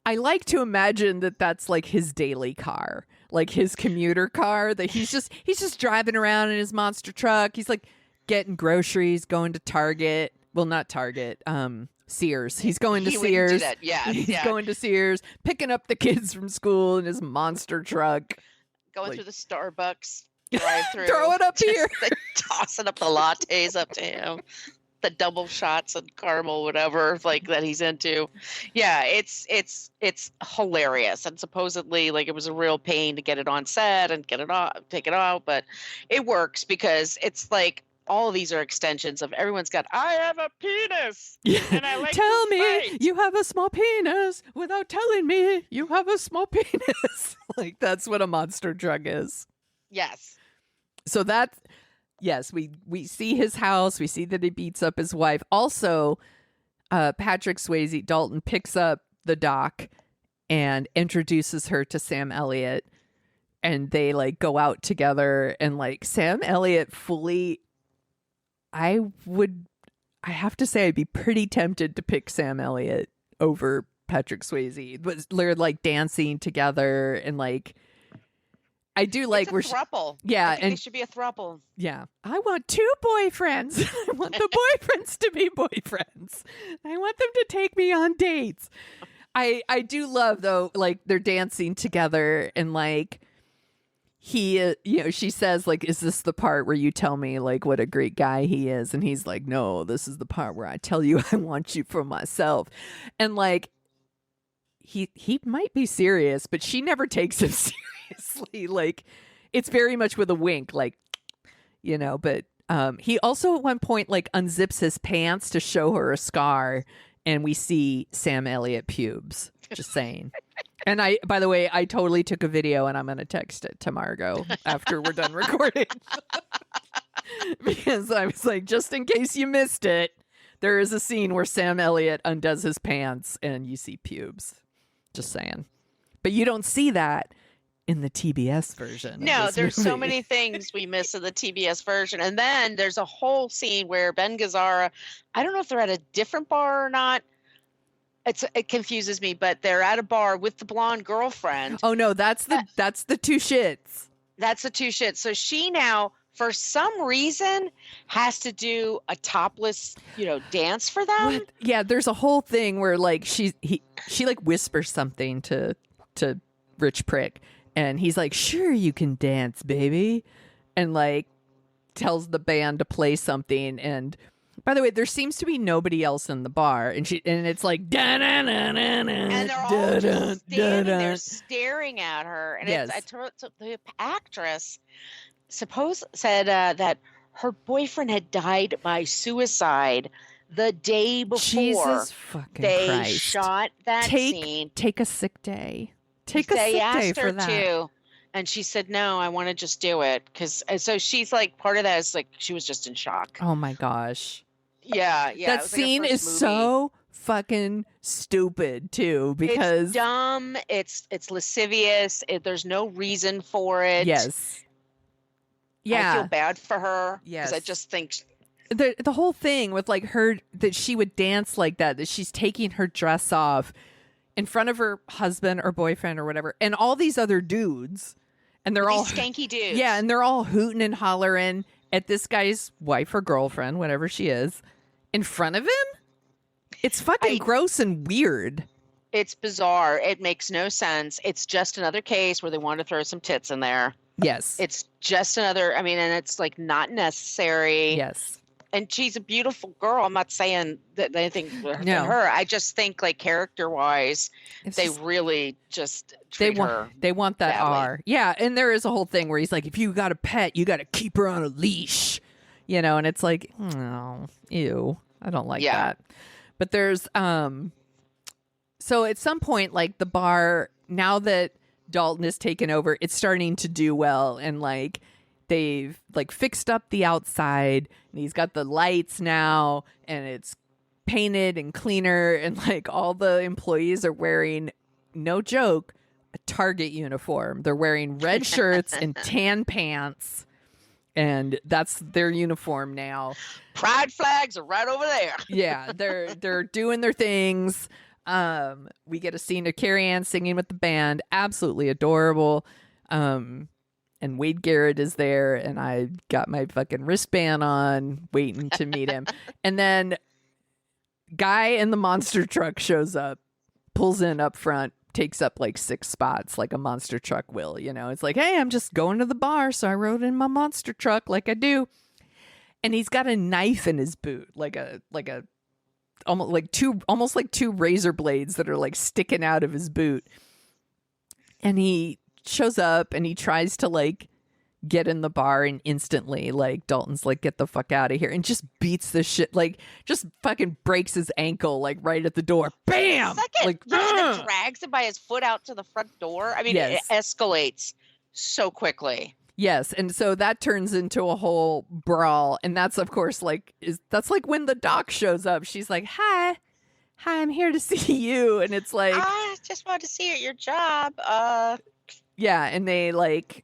I like to imagine that that's like his daily car, like his commuter car that he's just driving around in his monster truck. He's like getting groceries, going to Target. Well, not Target. Sears. He's going to Sears. Do that. Yeah, he's going to Sears, picking up the kids from school in his monster truck. Going through the Starbucks drive-through. Throw it up here. Tossing up the lattes up to him. The double shots and caramel, whatever, like that he's into. Yeah, it's hilarious. And supposedly, like, it was a real pain to get it on set and get it off, take it out, but it works because it's like all of these are extensions of everyone's got, I have a penis. And I like Tell to me fight. you have a small penis without telling me you have a small penis. Like, that's what a monster drug is. Yes. So yes, we see his house. We see that he beats up his wife. Also, Patrick Swayze, Dalton, picks up the doc and introduces her to Sam Elliott, and they like go out together, and like Sam Elliott fully, I have to say I'd be pretty tempted to pick Sam Elliott over Patrick Swayze. But they're like dancing together, and like I do like it's a throuple. Yeah, I think and they should be a throuple. yeah, I want 2 boyfriends. I want the boyfriends to be boyfriends. I want them to take me on dates. I do love though, like they're dancing together, and like he, she says like, "Is this the part where you tell me like what a great guy he is?" And he's like, "No, this is the part where I tell you I want you for myself." And like he might be serious, but she never takes him seriously. Like it's very much with a wink, like, but he also at one point like unzips his pants to show her a scar, and we see Sam Elliott pubes. Just saying. And by the way, I totally took a video, and I'm going to text it to Margot after we're done recording. Because I was like, just in case you missed it, there is a scene where Sam Elliott undoes his pants and you see pubes. Just saying. But you don't see that in the TBS version. No, there's so many things we miss in the TBS version. And then there's a whole scene where Ben Gazzara, I don't know if they're at a different bar or not. It confuses me, but they're at a bar with the blonde girlfriend. Oh no, that's the 2 shits. That's the 2 shits. So she now, for some reason, has to do a topless, dance for them. What? Yeah, there's a whole thing where like she like whispers something to Rich Prick, and he's like, "Sure, you can dance, baby," and like tells the band to play something. And by the way, there seems to be nobody else in the bar, and it's like and they're all just standing there staring at her. And yes. The actress said that her boyfriend had died by suicide the day before. Jesus fucking they Christ. Shot that scene. Take a sick day. Take a they sick asked day her for that. to, and she said, "No, I want to just do it." So she's like, part of that is like she was just in shock. Oh my gosh. Yeah. That scene is so fucking stupid too, because it's dumb. It's lascivious. There's no reason for it. Yes. Yeah. I feel bad for her. Yes. Because I just think the whole thing with like her, that she would dance like that she's taking her dress off in front of her husband or boyfriend or whatever, and all these other dudes, and they're all skanky dudes. Yeah, and they're all hooting and hollering at this guy's wife or girlfriend, whatever she is, in front of him. It's fucking gross and weird. It's bizarre. It makes no sense. It's just another case where they want to throw some tits in there. Yes. It's just another, and it's like not necessary. Yes. And she's a beautiful girl. I'm not saying that anything with her. I just think like character-wise, they really just treat her They want that badly. R. Yeah, and there is a whole thing where he's like, if you got a pet, you got to keep her on a leash. And it's like, oh, ew. I don't like that. But there's so at some point, like the bar, now that Dalton is taken over, it's starting to do well, and like they've like fixed up the outside, and he's got the lights now, and it's painted and cleaner, and like all the employees are wearing, no joke, a Target uniform. They're wearing red shirts and tan pants, and that's their uniform now. Pride flags are right over there. Yeah, they're doing their things. We get a scene of Carrie Ann singing with the band, absolutely adorable. And Wade Garrett is there, and I got my fucking wristband on, waiting to meet him. And then guy in the monster truck shows up, pulls in up front, takes up like 6 spots like a monster truck will. It's like, hey, I'm just going to the bar, so I rode in my monster truck like I do. And he's got a knife in his boot, like almost like 2 razor blades that are like sticking out of his boot. And he shows up and he tries to like get in the bar, and instantly like Dalton's like, get the fuck out of here, and just beats the shit, like just fucking breaks his ankle like right at the door. Bam! Like drags him by his foot out to the front door. It escalates so quickly. Yes, and so that turns into a whole brawl, and that's of course like that's like when the doc shows up. She's like, "Hi, hi, I'm here to see you. And it's like, I just want to see you at your job. yeah. And they like,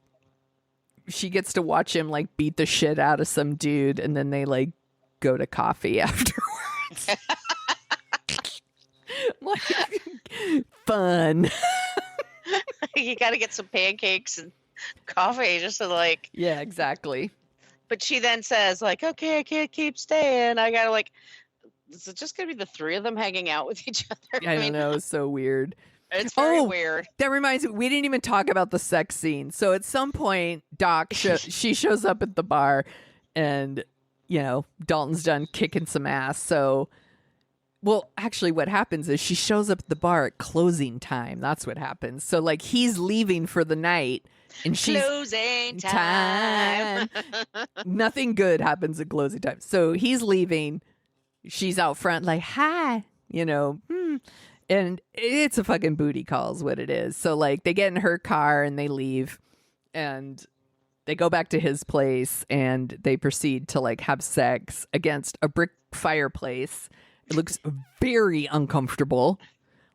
she gets to watch him like beat the shit out of some dude. And then they like go to coffee afterwards. Like, fun. You got to get some pancakes and coffee just to like. Yeah, exactly. But she then says like, okay, I can't keep staying. I got to like, is it just going to be the three of them hanging out with each other? I don't know. It's so weird. It's very weird. That reminds me, we didn't even talk about the sex scene. So at some point, she shows up at the bar and, you know, Dalton's done kicking some ass. So, well, actually what happens is she shows up at the bar at closing time. That's what happens. So like he's leaving for the night and she's closing time. Nothing good happens at closing time. So he's leaving. She's out front like, hi, you know, and it's a fucking booty call is what it is. So like they get in her car and they leave and they go back to his place and they proceed to like have sex against a brick fireplace. It looks very uncomfortable.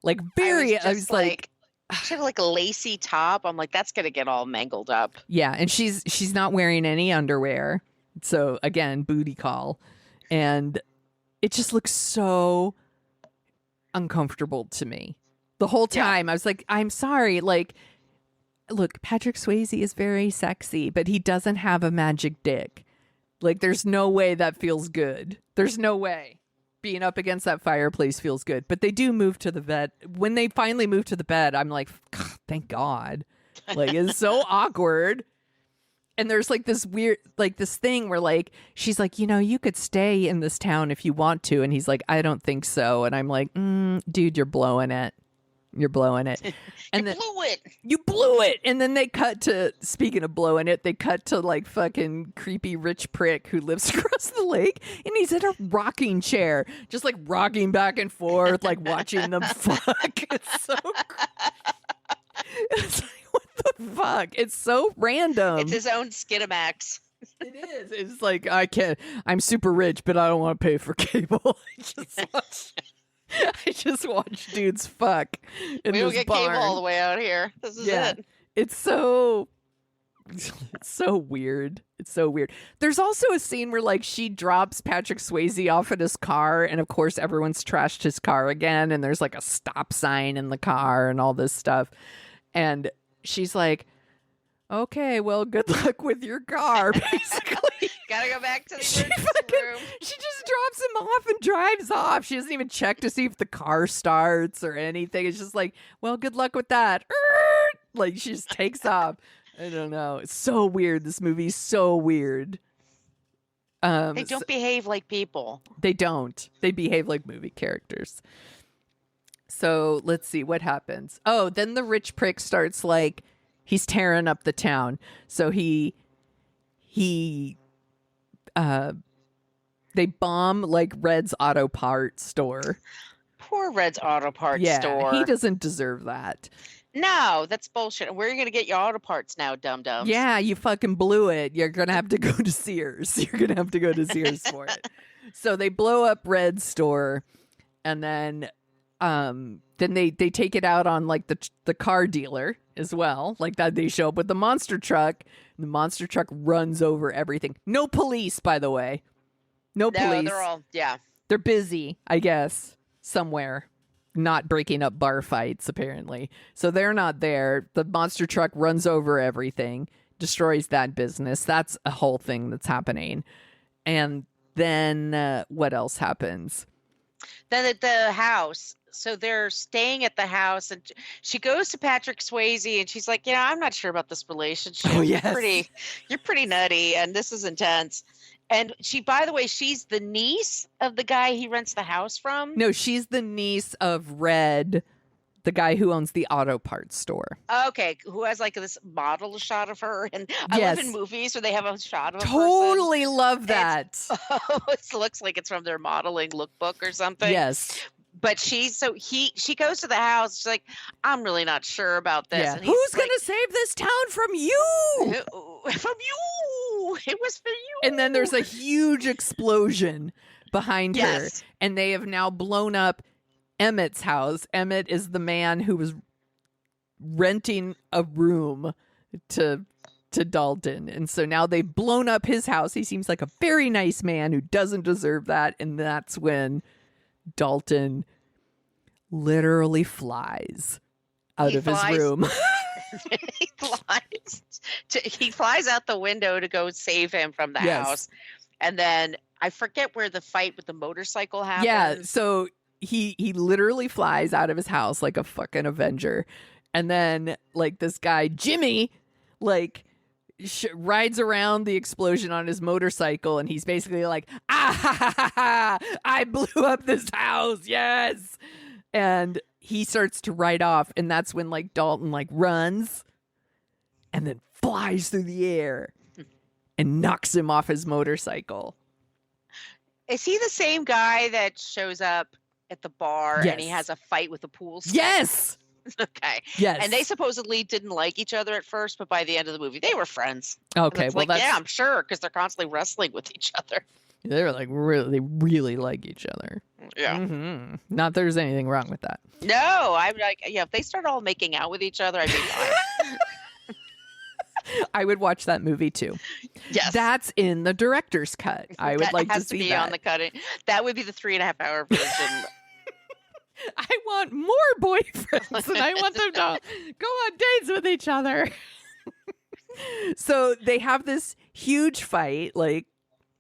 Like very, I was like she had like a lacy top. I'm like, that's going to get all mangled up. Yeah. And she's not wearing any underwear. So again, booty call. And it just looks so uncomfortable to me. The whole time I was like, I'm sorry. Like, look, Patrick Swayze is very sexy, but he doesn't have a magic dick. Like, there's no way that feels good. There's no way. Being up against that fireplace feels good. But they do move to the bed. When they finally move to the bed, I'm like, thank God. Like, it's so awkward. And there's like this weird, like this thing where like, she's like, you know, you could stay in this town if you want to. And he's like, I don't think so. And I'm like, dude, you're blowing it. You're blowing it. And you blew it. You blew it. And then they cut to, speaking of blowing it, they cut to like fucking creepy rich prick who lives across the lake. And he's in a rocking chair, just like rocking back and forth, like watching them fuck. It's so it's like, what the fuck? It's so random. It's his own Skinamax. It is. It's like, I'm super rich, but I don't want to pay for cable. I just watch dudes fuck in we don't this get barn. cable all the way out here. This is it. It's so weird. It's so weird. There's also a scene where like she drops Patrick Swayze off at his car, and of course everyone's trashed his car again, and there's like a stop sign in the car and all this stuff. And she's like, okay, well, good luck with your car, basically. Gotta go back to the emergency room. She just drops him off and drives off. She doesn't even check to see if the car starts or anything. It's just like, well, good luck with that. Like, she just takes off. I don't know. It's so weird. This movie's so weird. They don't behave like people. They don't. They behave like movie characters. So let's see what happens. Oh, then the rich prick starts like, he's tearing up the town. So they bomb like Red's auto parts store. Poor Red's auto parts store. He doesn't deserve that. No, that's bullshit. Where are you going to get your auto parts now, dum-dums? Yeah, you fucking blew it. You're going to have to go to Sears. You're going to have to go to Sears for it. So they blow up Red's store, and then they take it out on like the car dealer as well. Like that, they show up with the monster truck. And the monster truck runs over everything. No police, by the way. No police. They're busy, I guess, somewhere. Not breaking up bar fights, apparently. So they're not there. The monster truck runs over everything, destroys that business. That's a whole thing that's happening. And then what else happens? Then at the house. So they're staying at the house, and she goes to Patrick Swayze, and she's like, I'm not sure about this relationship. Oh, yes. You're pretty nutty, and this is intense. And she, by the way, she's the niece of the guy he rents the house from. No, she's the niece of Red, the guy who owns the auto parts store. Okay, who has like this model shot of her. And I love in movies where they have a shot of a totally person. Love that. It looks like it's from their modeling lookbook or something. Yes. But she goes to the house. She's like, I'm really not sure about this. Yeah. And who's going to save this town from you? From you. It was for you. And then there's a huge explosion behind her. And they have now blown up Emmett's house. Emmett is the man who was renting a room to Dalton. And so now they've blown up his house. He seems like a very nice man who doesn't deserve that. And that's when Dalton literally flies out of his room. He flies out the window to go save him from the house. And then I forget where the fight with the motorcycle happens. Yeah, so he literally flies out of his house like a fucking Avenger. And then like this guy, Jimmy, like rides around the explosion on his motorcycle, and he's basically like, I blew up this house, yes. And he starts to ride off, and that's when like Dalton like runs and then flies through the air and knocks him off his motorcycle. Is he the same guy that shows up at the bar and he has a fight with the pool stick? Yes. Okay. Yes. And they supposedly didn't like each other at first, but by the end of the movie, they were friends. Okay. Well, like, yeah, I'm sure, because they're constantly wrestling with each other. They were like they really like each other. Yeah. Mm-hmm. Not there's anything wrong with that. No, I'm like, yeah, if they start all making out with each other, I'd be fine. I would watch that movie too. Yes. That's in the director's cut. I would like to see be that. On the cutting. That would be the 3.5 hour version. I want more boyfriends, and I want them to go on dates with each other. So they have this huge fight. Like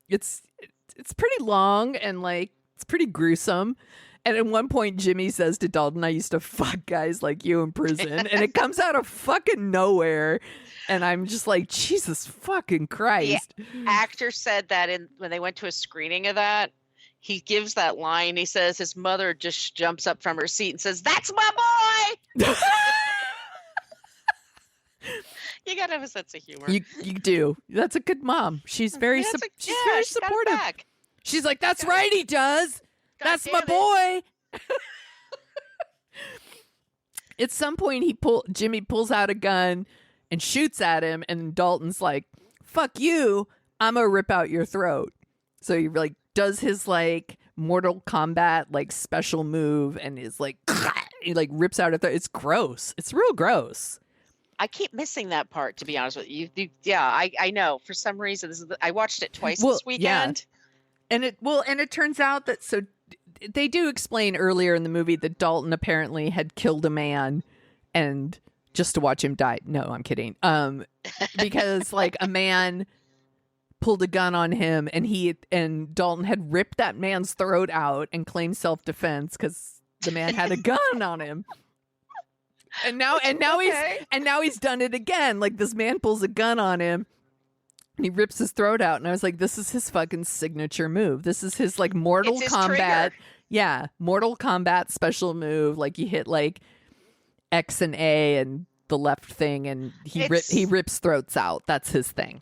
it's pretty long and like it's pretty gruesome. And at one point, Jimmy says to Dalton, "I used to fuck guys like you in prison," and it comes out of fucking nowhere. And I'm just like, Jesus fucking Christ. The actor said that when they went to a screening of that, he gives that line. He says his mother just jumps up from her seat and says, "That's my boy." You gotta have a sense of humor. You do. That's a good mom. She's very very supportive. She's like, "That's right, he does. That's my boy." At some point, Jimmy pulls out a gun and shoots at him, and Dalton's like, "Fuck you, I'm gonna rip out your throat." So he like does his like Mortal Kombat like special move and is like he like rips out a throat. It's gross. It's real gross. I keep missing that part, to be honest with you. Yeah, I know. For some reason, I watched it twice this weekend. Yeah. And it turns out that they do explain earlier in the movie that Dalton apparently had killed a man and just to watch him die. No, I'm kidding. Because like a man pulled a gun on him and Dalton had ripped that man's throat out and claimed self-defense because the man had a gun on him. And now he's done it again. Like this man pulls a gun on him and he rips his throat out. And I was like, this is his fucking signature move. This is his like Mortal Kombat. Trigger. Yeah. Mortal Kombat special move. Like you hit like X and A and the left thing, and he rips throats out. That's his thing.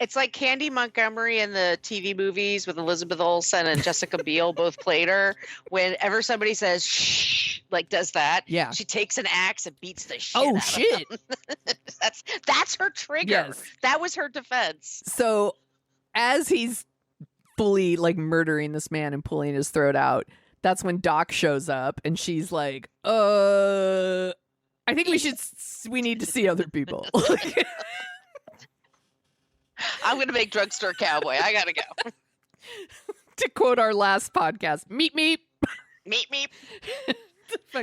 It's like Candy Montgomery in the TV movies with Elizabeth Olsen and Jessica Biel both played her. Whenever somebody says shh, like does that, yeah, she takes an axe and beats the shit out shit. of them. That's her trigger. Yes. That was her defense. So as he's fully like murdering this man and pulling his throat out, that's when Doc shows up and she's like, I think we need to see other people. I'm going to make Drugstore Cowboy. I got to go. To quote our last podcast, meep, meep. Meep, meep.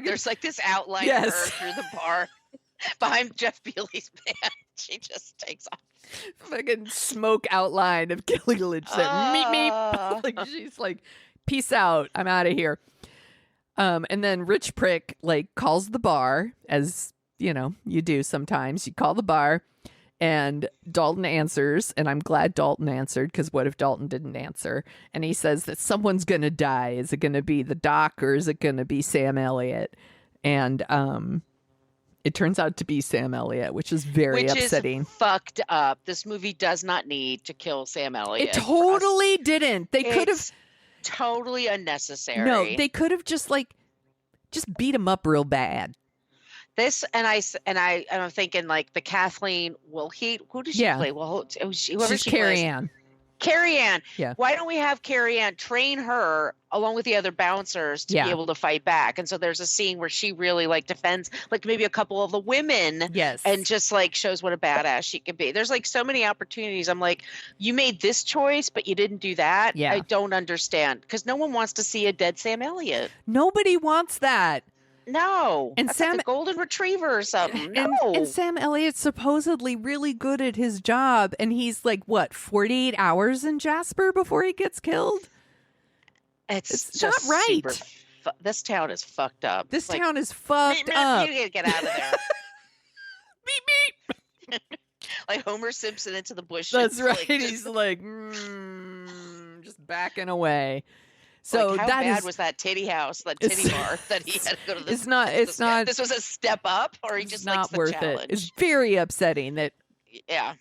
There's like this outline of her through the bar behind Jeff Bealey's band. She just takes off. Fucking smoke outline of Kelly Lynch. Meep, meep. Like she's like, peace out. I'm out of here. And then Rich Prick like calls the bar, as you know, you do sometimes. You call the bar. And Dalton answers, and I'm glad Dalton answered, because what if Dalton didn't answer? And he says that someone's going to die. Is it going to be the Doc, or is it going to be Sam Elliott? And it turns out to be Sam Elliott, which is very upsetting. Is fucked up. This movie does not need to kill Sam Elliott. It totally didn't. They could have totally unnecessary. No, they could have just beat him up real bad. This I'm thinking like the Kathleen Wilheat. Who did she play? Well, whoever she's she Carrie plays. Ann. Carrie Ann. Yeah. Why don't we have Carrie Ann train her along with the other bouncers to be able to fight back? And so there's a scene where she really like defends like maybe a couple of the women. Yes. And just like shows what a badass she can be. There's like so many opportunities. I'm like, you made this choice, but you didn't do that. Yeah. I don't understand because no one wants to see a dead Sam Elliott. Nobody wants that. No. And That's Sam, like a golden retriever or something. No. And Sam Elliott's supposedly really good at his job, and he's like, what, 48 hours in Jasper before he gets killed? It's just not right. This town is fucked up. This town is fucked up. You gotta get out of there. Beep, beep. Like Homer Simpson into the bushes. That's right. Like, He's like, just backing away. So like how that bad is, was that titty house, that titty bar that he had to go to? It's not. This was a step up, or he just not likes the worth challenge. it. It's very upsetting that. Yeah.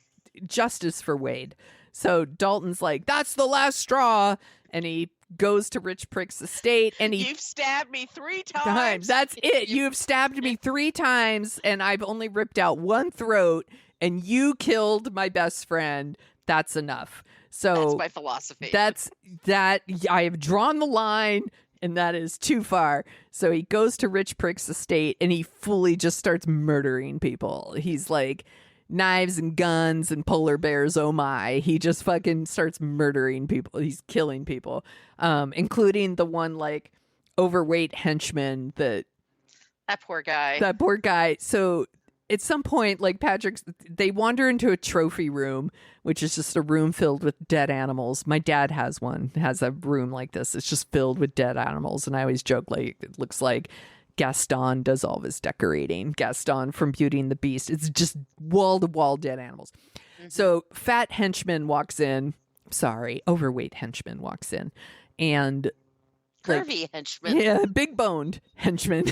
Justice for Wade. So Dalton's like, that's the last straw, and he goes to Rich Prick's estate, and You've stabbed me 3 times. That's it. You've stabbed me 3 times, and I've only ripped out 1 throat, and you killed my best friend. That's enough. So that's my philosophy. That's that. I have drawn the line, and that is too far. So he goes to Rich Prick's estate, and he fully just starts murdering people. He's like, knives and guns and polar bears, oh my. He just fucking starts murdering people. He's killing people, including the one like overweight henchman that poor guy. That poor guy. So at some point, like they wander into a trophy room, which is just a room filled with dead animals. My dad has a room like this. It's just filled with dead animals. And I always joke, like, it looks like Gaston does all of his decorating. Gaston from Beauty and the Beast. It's just wall to wall dead animals. Mm-hmm. So fat henchman walks in. Sorry, overweight henchman walks in. And curvy henchman. Yeah, big boned henchman.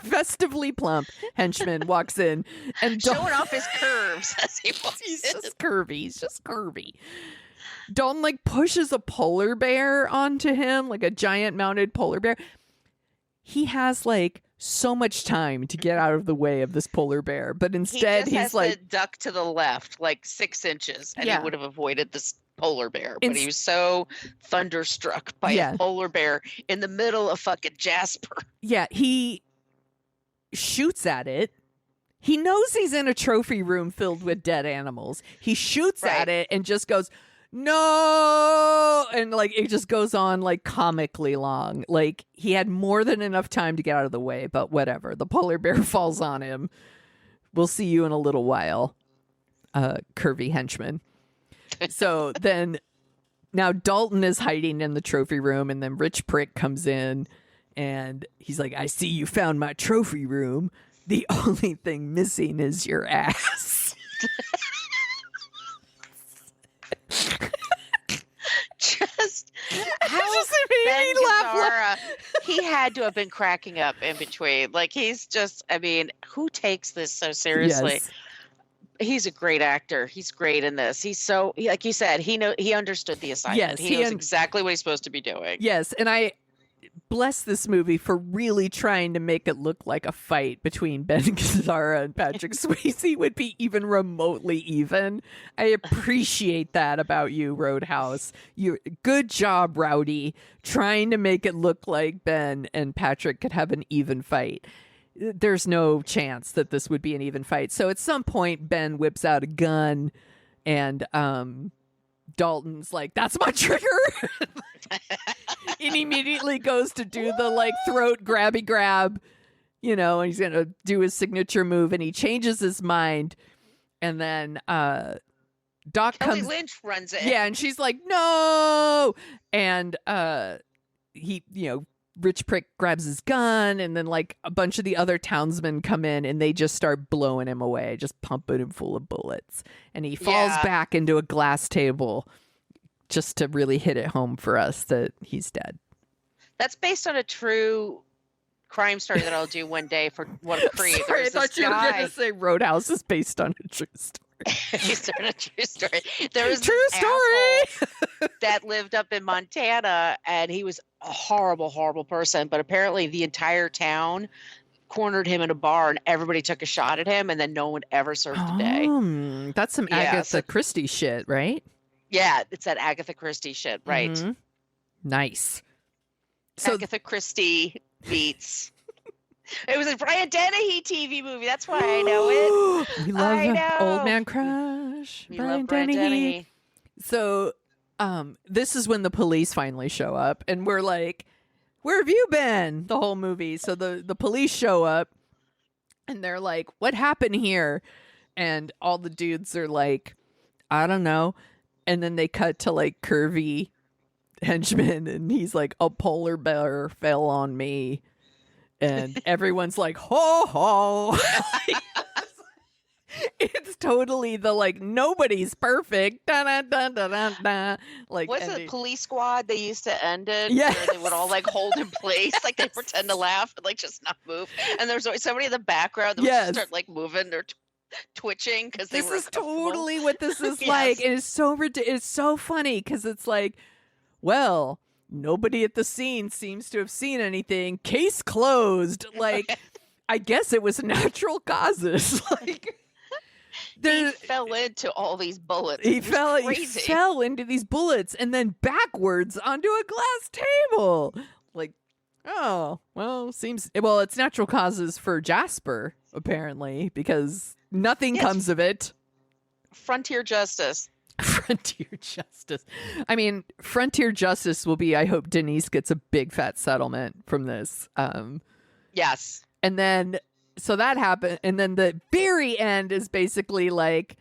Festively plump henchman walks in and showing off his curves as he walks in. He's just curvy. Dalton like pushes a polar bear onto him, like a giant mounted polar bear. He has like so much time to get out of the way of this polar bear, but instead he's has like to duck to the left like 6 inches, and he would have avoided this polar bear. But he was so thunderstruck by a polar bear in the middle of fucking Jasper. Yeah, he shoots at it. He knows he's in a trophy room filled with dead animals. He shoots at it and just goes, no, and like it just goes on like comically long. Like he had more than enough time to get out of the way, but whatever. The polar bear falls on him. We'll see you in a little while, curvy henchman. So then now Dalton is hiding in the trophy room, and then Rich Prick comes in and he's like, I see you found my trophy room. The only thing missing is your ass. Just how Ben Gazzara, he had to have been cracking up in between. Like he's just, I mean, who takes this so seriously? Yes. He's a great actor. He's great in this. He's so, like you said, he understood the assignment. Yes, he knows exactly what he's supposed to be doing. Yes, and I bless this movie for really trying to make it look like a fight between Ben Gazzara and Patrick Swayze would be even remotely even. I appreciate that about you, Roadhouse. Good job, Rowdy, trying to make it look like Ben and Patrick could have an even fight. There's no chance that this would be an even fight. So at some point, Ben whips out a gun, and Dalton's like, that's my trigger. And immediately goes to do the like throat grabby grab, and he's going to do his signature move, and he changes his mind. And then Doc Healey comes. Lynch runs in. Yeah, and she's like, no. And he, Rich Prick grabs his gun, and then like a bunch of the other townsmen come in, and they just start blowing him away, just pumping him full of bullets. And he falls back into a glass table, just to really hit it home for us that he's dead. That's based on a true crime story that I'll do one day for What a Creep. Sorry, I thought you were going to say Roadhouse is based on a true story. Based on a true story. There was true this story that lived up in Montana, and he was a horrible, horrible person. But apparently, the entire town cornered him in a bar, and everybody took a shot at him, and then no one ever served a day. That's some Agatha Christie shit, right? Yeah, it's that Agatha Christie shit, right? Mhm. Nice. So Agatha Christie meets. It was a Brian Dennehy TV movie. That's why I know it. we love I know. Old Man Crush. We Brian love Brian Dennehy. So, this is when the police finally show up, and we're like, "Where have you been?" The whole movie. So the police show up, and they're like, "What happened here?" And all the dudes are like, "I don't know." And then they cut to like curvy henchman, and he's like, "A polar bear fell on me," and everyone's like, "Ho ho." It's totally the like nobody's perfect. Da, da, da, da, da, da. Like, What's it? Police Squad. They used to end it. Yes. Where they would all like hold in place, like they pretend to laugh and like just not move. And there's always somebody in the background that would just start like moving or twitching because they this were is totally what this is Yes. like, and it's so it's so funny because it's like, well, nobody at the scene seems to have seen anything. Case closed. Like, I guess it was natural causes. Like. He fell into all these bullets. He fell into these bullets and then backwards onto a glass table. Like, oh, well, it's natural causes for Jasper, apparently, because nothing comes of it. Frontier justice. Frontier justice. I mean, frontier justice will be, I hope Denise gets a big fat settlement from this. Yes. And then so that happened, and then the very end is basically like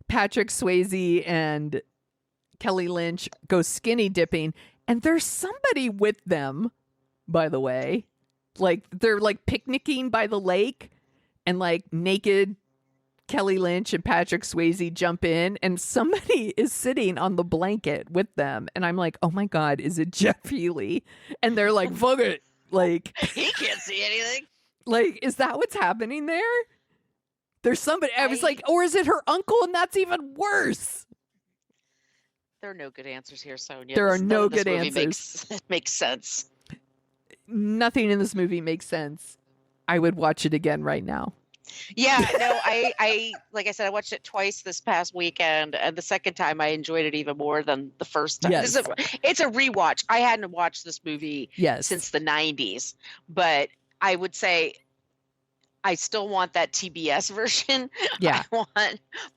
Patrick Swayze and Kelly Lynch go skinny dipping, and there's somebody with them, by the way. Like, they're like picnicking by the lake, and like naked Kelly Lynch and Patrick Swayze jump in, and somebody is sitting on the blanket with them, and I'm like, oh my God, is it Jeff Healey? And they're like, fuck it. Like, he can't see anything. Like, is that what's happening there? There's somebody. I was like, or is it her uncle? And that's even worse. There are no good answers here, Sonia. There are no good answers. Makes sense. Nothing in this movie makes sense. I would watch it again right now. Yeah, no, I like I said, I watched it twice this past weekend, and the second time I enjoyed it even more than the first time. Yes. It's a rewatch. I hadn't watched this movie since the 90s, but I would say I still want that TBS version. Yeah.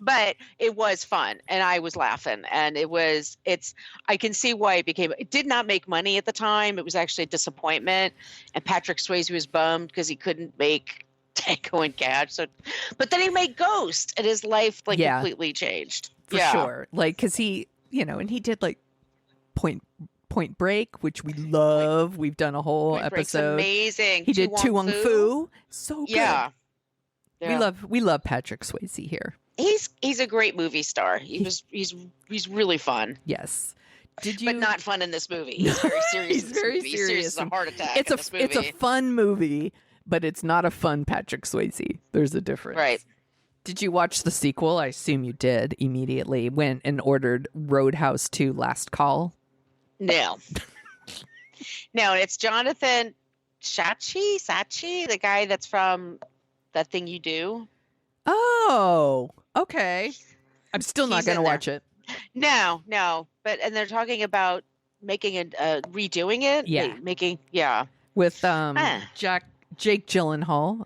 But it was fun, and I was laughing, and I can see why it did not make money at the time. It was actually a disappointment, and Patrick Swayze was bummed because he couldn't make Tango and Cash. So, but then he made Ghost, and his life completely changed. For sure. Like, because he, and he did like Point Break, which we love. We've done a whole episode. Amazing. He did Tu Wong Fu. So good. Yeah. We love Patrick Swayze here. He's a great movie star. He's really fun. Yes. But not fun in this movie. He's very serious. He's very serious. He's serious as a heart attack. It's a fun movie, but it's not a fun Patrick Swayze. There's a difference. Right. Did you watch the sequel? I assume you did. Immediately went and ordered Roadhouse 2 Last Call. No. No, it's Jonathan Sachi, the guy that's from That Thing You Do. Oh, okay. I'm still not going to watch it. No. And they're talking about making redoing it. Yeah. With Jake Gyllenhaal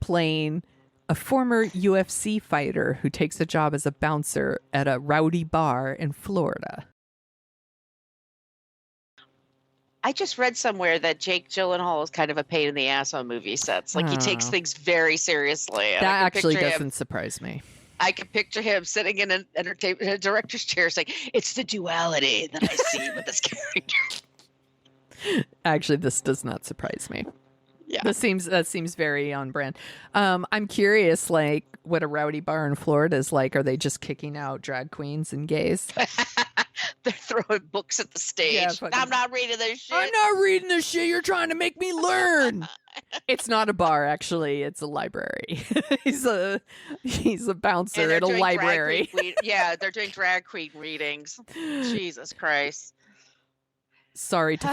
playing a former UFC fighter who takes a job as a bouncer at a rowdy bar in Florida. I just read somewhere that Jake Gyllenhaal is kind of a pain in the ass on movie sets. Like, he takes things very seriously. That actually doesn't surprise me. I can picture him sitting in a director's chair saying, "It's the duality that I see with this character." Actually, this does not surprise me. Yeah. That seems very on brand. I'm curious, like, what a rowdy bar in Florida is like. Are they just kicking out drag queens and gays? They're throwing books at the stage. Yeah, I'm not reading this shit. I'm not reading this shit. You're trying to make me learn. It's not a bar, actually. It's a library. He's a bouncer at a library. Yeah, they're doing drag queen readings. Jesus Christ. Sorry to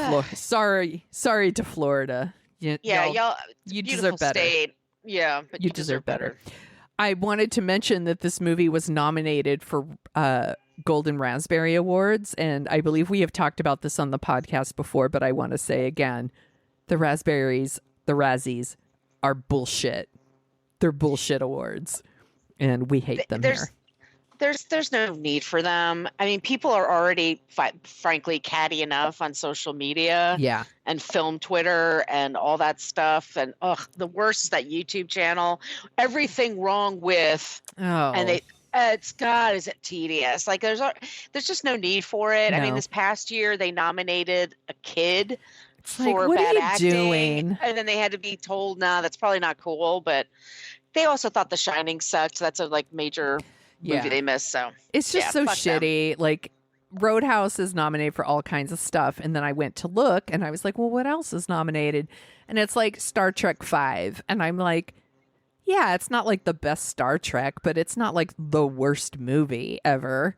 Florida. Y'all. You deserve better. State. Yeah, you deserve better. I wanted to mention that this movie was nominated for Golden Raspberry Awards, and I believe we have talked about this on the podcast before, but I want to say again, the Razzies are bullshit. They're bullshit awards, and we hate them here. There's no need for them. I mean, people are already, frankly, catty enough on social media, and film Twitter and all that stuff. And the worst is that YouTube channel. Everything wrong with, and is it tedious? Like there's just no need for it. No. I mean, this past year they nominated a kid for like, what bad are you acting, doing? and then they had to be told, "Nah, that's probably not cool." But they also thought The Shining sucked. That's a major movie they missed. So it's just so shitty. Them. Like Roadhouse is nominated for all kinds of stuff, and then I went to look and I was like, well, what else is nominated? And it's like Star Trek 5, and I'm like, yeah, it's not like the best Star Trek, but it's not like the worst movie ever.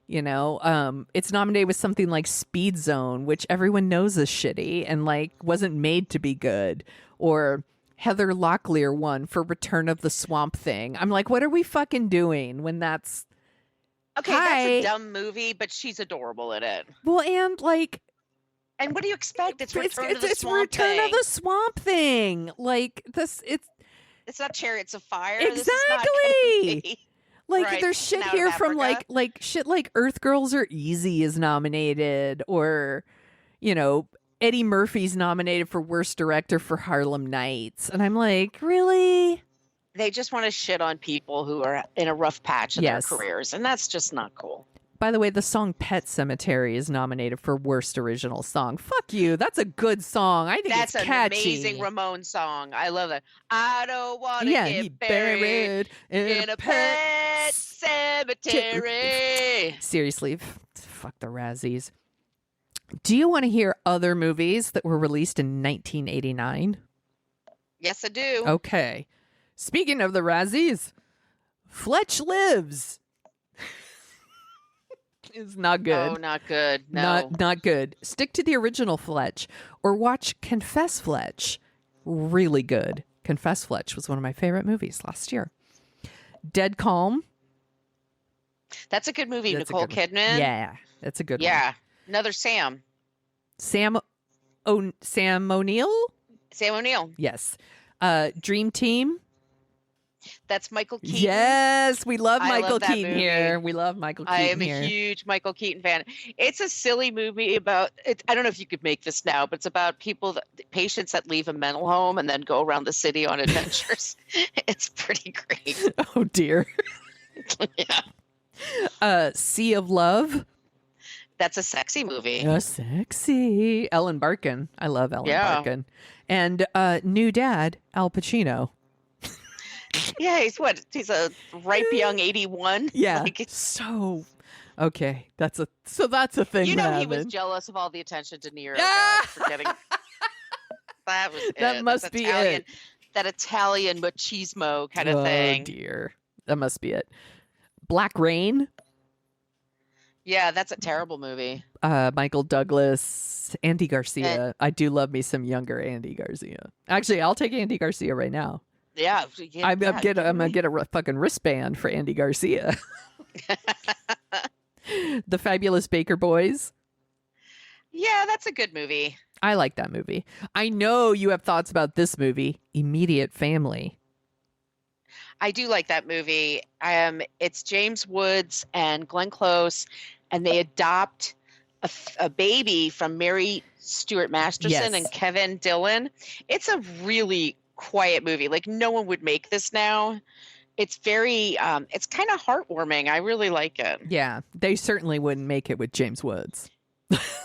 You know, it's nominated with something like Speed Zone, which everyone knows is shitty and like wasn't made to be good, or Heather Locklear won for Return of the Swamp Thing. I'm like, what are we fucking doing when that's... Okay, that's a dumb movie, but she's adorable in it. Well, and like... And what do you expect? It's Return of the Swamp Thing. It's Return of the Swamp Thing. Like, it's not Chariots of Fire. Exactly! Like, right. There's shit here from like shit like Earth Girls Are Easy is nominated, or, you know... Eddie Murphy's nominated for Worst Director for Harlem Nights. And I'm like, really? They just want to shit on people who are in a rough patch in their careers. And that's just not cool. By the way, the song Pet Cemetery is nominated for Worst Original Song. Fuck you. That's a good song. I think it's catchy. That's an amazing Ramones song. I love that. I don't want to get buried in a pet cemetery. Seriously, fuck the Razzies. Do you want to hear other movies that were released in 1989? Yes, I do. Okay. Speaking of the Razzies, Fletch Lives is not good. Oh, not good. No. Not good. Stick to the original Fletch or watch Confess Fletch. Really good. Confess Fletch was one of my favorite movies last year. Dead Calm. That's a good movie. Nicole Kidman. Yeah, that's a good one. Yeah. Another Sam. Sam O'Neill? Sam O'Neill. Yes. Dream Team. That's Michael Keaton. Yes, we love Michael Keaton here. We love Michael Keaton I am a huge Michael Keaton fan. It's a silly movie about, I don't know if you could make this now, but it's about patients that leave a mental home and then go around the city on adventures. It's pretty great. Oh, dear. Yeah. Sea of Love. That's a sexy movie. Sexy. Ellen Barkin. I love Ellen Barkin. And new dad, Al Pacino. Yeah, he's a ripe young 81. Yeah. So, okay. That's a thing. You know, that he was happened. jealous of all the attention De Niro got for getting. That was that must be it. That Italian machismo kind of thing. Oh, dear. That must be it. Black Rain. Yeah, that's a terrible movie. Michael Douglas, Andy Garcia. I do love me some younger Andy Garcia. Actually, I'll take Andy Garcia right now. Yeah, I'm gonna get a fucking wristband for Andy Garcia. The Fabulous Baker Boys. Yeah, that's a good movie. I like that movie. I know you have thoughts about this movie, Immediate Family. I do like that movie. It's James Woods and Glenn Close, and they adopt a baby from Mary Stuart Masterson and Kevin Dillon. It's a really quiet movie. Like, no one would make this now. It's very, it's kind of heartwarming. I really like it. Yeah, they certainly wouldn't make it with James Woods.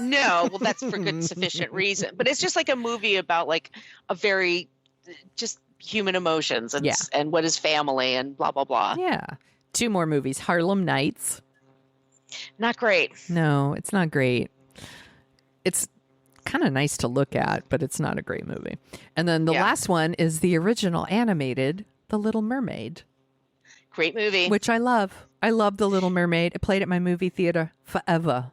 No, well, that's for good sufficient reason. But it's just like a movie about like a very just human emotions and what is family and blah, blah, blah. Yeah. 2 more movies. Harlem Nights. Not great. No, it's not great. It's kind of nice to look at, but it's not a great movie. And then the last one is the original animated The Little Mermaid. Great movie. Which I love. I love The Little Mermaid. It played at my movie theater forever.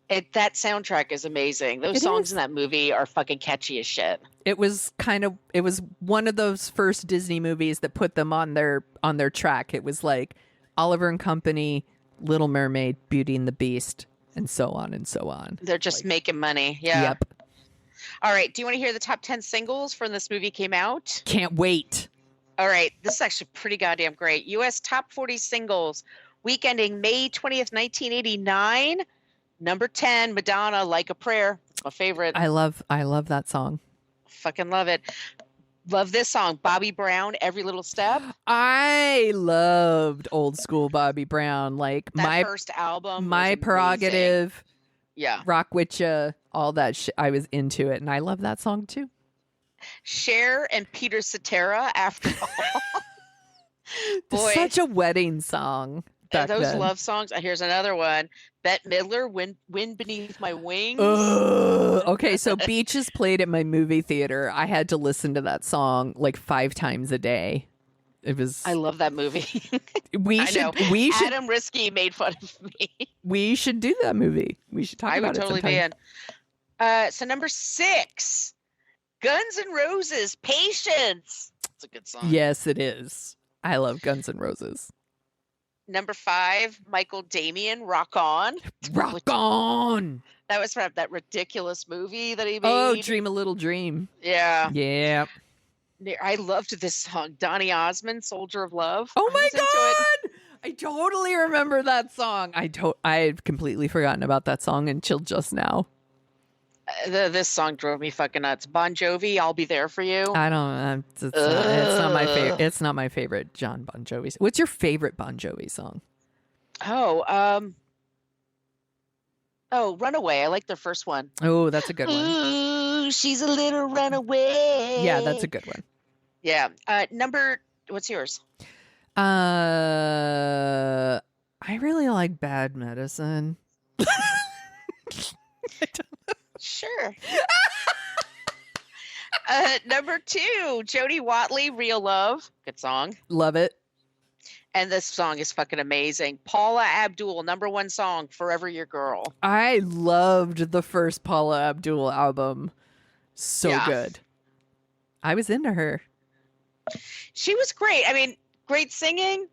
That soundtrack is amazing. Those songs in that movie are fucking catchy as shit. It was one of those first Disney movies that put them on their track. It was like Oliver and Company, Little Mermaid, Beauty and the Beast, and so on and so on. They're just making money. Yeah. Yep. All right. Do you want to hear the top 10 singles from this movie came out? Can't wait. All right. This is actually pretty goddamn great. U.S. top 40 singles. Week ending May 20th, 1989. Number 10, Madonna, Like a Prayer. It's my favorite. I love that song. Fucking love it. Love this song. Bobby Brown, Every Little Step. I loved old school Bobby Brown. Like That my first album. My was Prerogative. amazing. Yeah. Rock with Ya, all that shit. I was into it, and I love that song too. Cher and Peter Cetera, After All. Boy, Such a wedding song. Back those then. love songs. Here's another one. Bette Midler, Wind Beneath My Wings. Okay, so Beaches played at my movie theater. I had to listen to that song like 5 times a day. It was. I love that movie. We I should. know. We should. Adam Risky made fun of me. We should do that movie. We should talk I about would it totally sometime. be in. So number 6, Guns N' Roses, Patience. It's a good song. Yes, it is. I love Guns N' Roses. Number 5, Michael Damian, Rock On. Rock on. That was from that ridiculous movie that he made. Oh, Dream a Little Dream. Yeah. Yeah. I loved this song. Donny Osmond, Soldier of Love. Oh I my was into it. god! I totally remember that song. I had completely forgotten about that song until just now. This song drove me fucking nuts. Bon Jovi, I'll Be There For You. I don't. It's not my favorite. It's not my favorite John Bon Jovi. What's your favorite Bon Jovi song? Oh, Runaway. I like their first one. Oh, that's a good one. Ooh, she's a little runaway. Yeah, that's a good one. Yeah. What's yours? I really like Bad Medicine. Sure. Number 2, Jody Watley, Real Love. Good song. Love it. And this song is fucking amazing. Paula Abdul, number 1 song, Forever Your Girl. I loved the first Paula Abdul album. So Yeah. good. I was into her. She was great. I mean, great singing,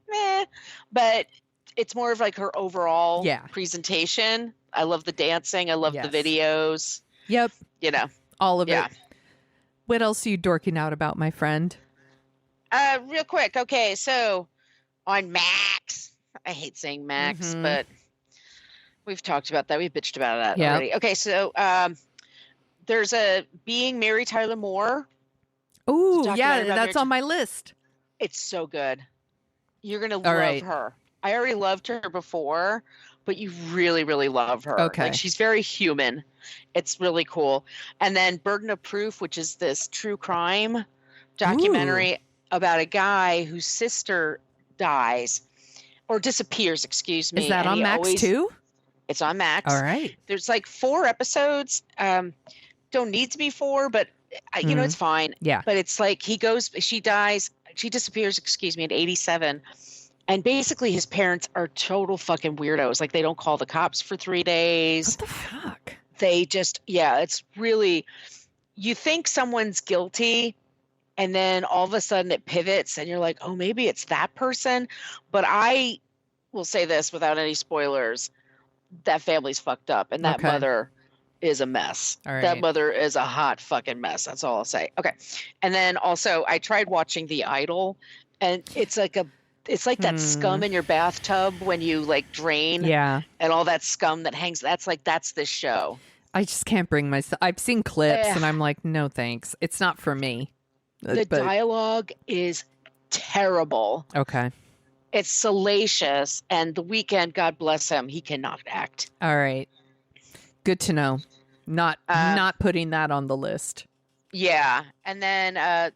but it's more of like her overall presentation. I love the dancing. I love the videos. Yep. You know. All of it. What else are you dorking out about, my friend? Real quick. Okay, so on Max, I hate saying Max, but we've talked about that. We've bitched about that already. Okay, so there's a Being Mary Tyler Moore. Oh, yeah, that's on my list. It's so good. You're going to love her. I already loved her before, but you really, really love her. Okay. Like, she's very human. It's really cool. And then Burden of Proof, which is this true crime documentary about a guy whose sister dies or disappears, excuse me. Is that on Max too? It's on Max. All right. There's like 4 episodes. Don't need to be 4, but you know, it's fine. Yeah. But it's like she disappears, excuse me, at 87. And basically his parents are total fucking weirdos. Like, they don't call the cops for 3 days. What the fuck? They just, it's really, you think someone's guilty and then all of a sudden it pivots and you're like, oh, maybe it's that person. But I will say this without any spoilers, that family's fucked up and that mother is a mess. All right. That mother is a hot fucking mess. That's all I'll say. Okay. And then also I tried watching The Idol, and it's like that scum in your bathtub when you like drain and all that scum that hangs. That's this show. I just can't bring myself. I've seen clips and I'm like, no, thanks. It's not for me. The dialogue is terrible. Okay. It's salacious, and The Weeknd, God bless him, he cannot act. All right. Good to know. Not putting that on the list. Yeah. And then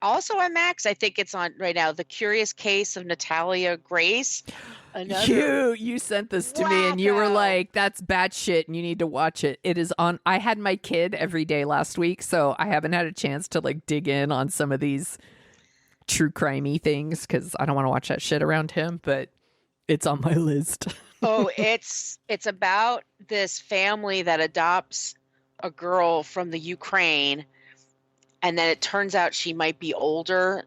also on Max, I think it's on right now, The Curious Case of Natalia Grace. You sent this to me and you were like, that's batshit and you need to watch it. It is on. I had my kid every day last week, so I haven't had a chance to like dig in on some of these true crimey things because I don't want to watch that shit around him, but it's on my list. Oh, it's about this family that adopts a girl from the Ukraine, and then it turns out she might be older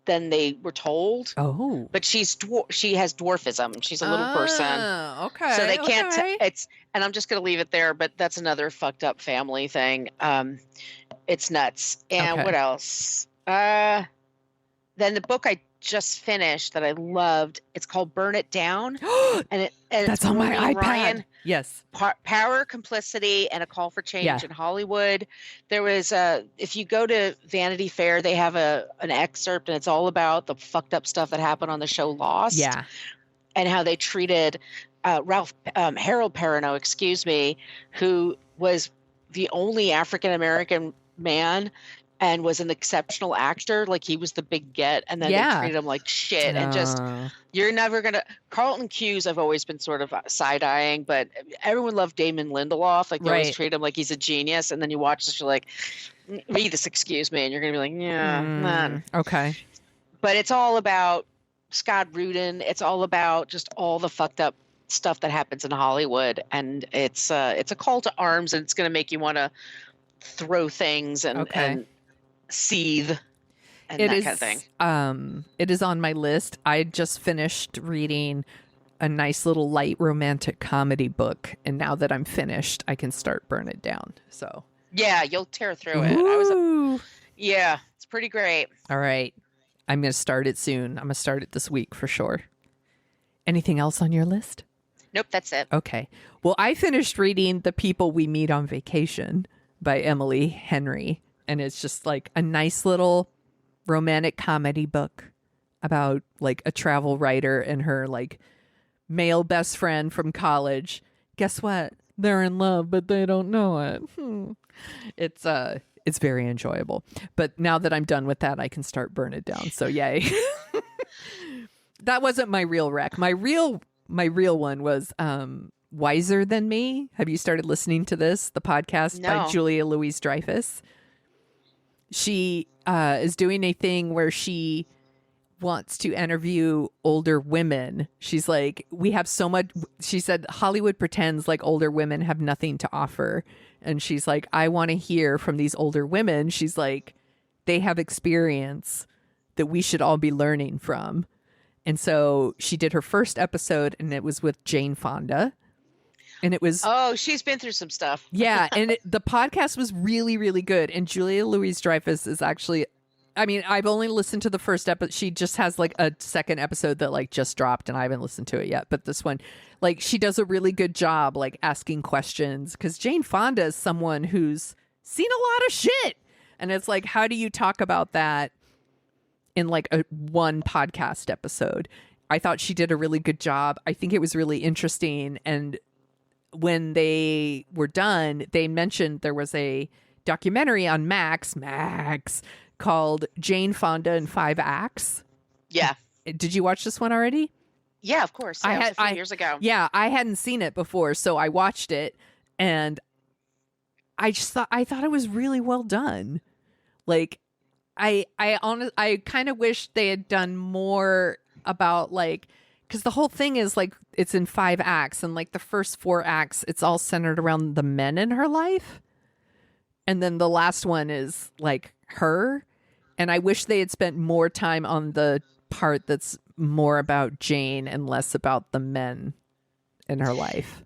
than they were told. Oh. But she has dwarfism. She's a little person. Okay. So they can't. okay. And I'm just going to leave it there. But that's another fucked up family thing. It's nuts. And Okay. what else? Then the book I just finished that I loved. It's called Burn It Down, and That's it's on my Maureen iPad. Ryan. Yes. Power, Complicity, and a Call for Change Yeah. in Hollywood. There was if you go to Vanity Fair, they have an excerpt, and it's all about the fucked up stuff that happened on the show Lost. Yeah. And how they treated Harold Perrineau, excuse me, who was the only African American man and was an exceptional actor. Like he was the big get, and then they treated him like shit. And just you're never gonna. Carlton Cuse, I've always been sort of side-eyeing, but everyone loved Damon Lindelof. Like they always treat him like he's a genius, and then you watch this, you're like, read this, excuse me, and you're gonna be like, yeah, man. Okay. But it's all about Scott Rudin. It's all about just all the fucked up stuff that happens in Hollywood, and it's a call to arms, and it's gonna make you want to throw things and seethe and that kind of thing. It is on my list. I just finished reading a nice little light romantic comedy book, and now that I'm finished, I can start Burn It Down. So yeah, you'll tear through it. It's pretty great. All right, I'm gonna start it soon. I'm gonna start it this week for sure. Anything else on your list? Nope, that's it. Okay. Well, I finished reading The People We Meet on Vacation by Emily Henry. And it's just like a nice little romantic comedy book about like a travel writer and her like male best friend from college. Guess what? They're in love, but they don't know it. It's very enjoyable. But now that I'm done with that, I can start Burn It Down. So yay. That wasn't my real rec. My real one was Wiser Than Me. Have you started listening to this? The podcast by Julia Louis-Dreyfus. She is doing a thing where she wants to interview older women. She's like, we have so much. She said, Hollywood pretends like older women have nothing to offer. And she's like, I want to hear from these older women. She's like, they have experience that we should all be learning from. And so she did her first episode, and it was with Jane Fonda. And it was... Oh, she's been through some stuff. Yeah, and the podcast was really, really good. And Julia Louis-Dreyfus is actually... I mean, I've only listened to the first episode. She just has like a second episode that like just dropped, and I haven't listened to it yet. But this one, like, she does a really good job like asking questions, because Jane Fonda is someone who's seen a lot of shit. And it's like, how do you talk about that in like a one podcast episode? I thought she did a really good job. I think it was really interesting. And when they were done, they mentioned there was a documentary on Max called Jane Fonda in 5 Acts. Yeah. Did you watch this one already? Yeah, of course. Yeah, it was a few years ago. Yeah, I hadn't seen it before, so I watched it, and I thought it was really well done. Like, I kind of wish they had done more about like, because the whole thing is like it's in 5 acts, and like the first 4 acts, it's all centered around the men in her life, and then the last one is like her. And I wish they had spent more time on the part that's more about Jane and less about the men in her life.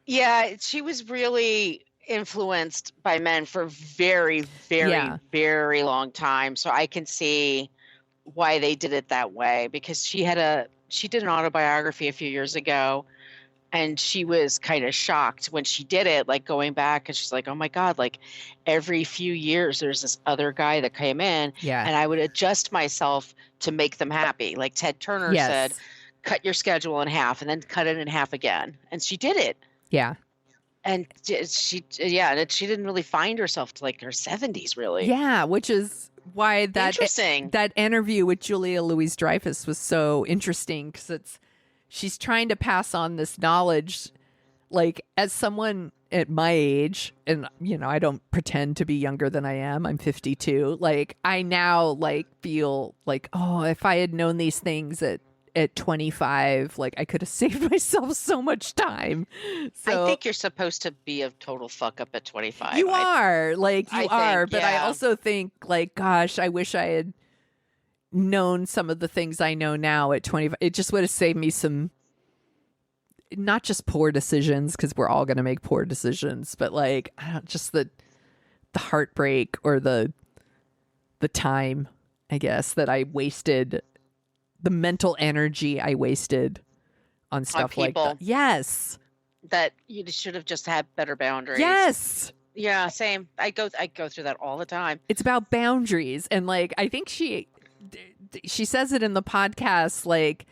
Yeah, she was really influenced by men for very, very, very long time. So I can see why they did it that way, because she did an autobiography a few years ago, and she was kind of shocked when she did it, like going back, and she's like, oh my God, like every few years there's this other guy that came in, and I would adjust myself to make them happy. Like Ted Turner said, cut your schedule in half and then cut it in half again. And she did it. Yeah. And she didn't really find herself to like her 70s, really. Yeah, which is why interesting. That interview with Julia Louis-Dreyfus was so interesting, because she's trying to pass on this knowledge, like as someone at my age, and you know, I don't pretend to be younger than I am. I'm 52. Like I now like feel like, oh, if I had known these things at 25, like I could have saved myself so much time. So I think you're supposed to be a total fuck up at 25. You are, but I also think like, gosh, I wish I had known some of the things I know now at 25, it just would have saved me some, not just poor decisions, because we're all going to make poor decisions, but like, I don't, just the heartbreak or the time, I guess, that I wasted, the mental energy I wasted on stuff like that. Yes. That you should have just had better boundaries. Yes. Yeah, same. I go through that all the time. It's about boundaries. And like, I think she says it in the podcast, like,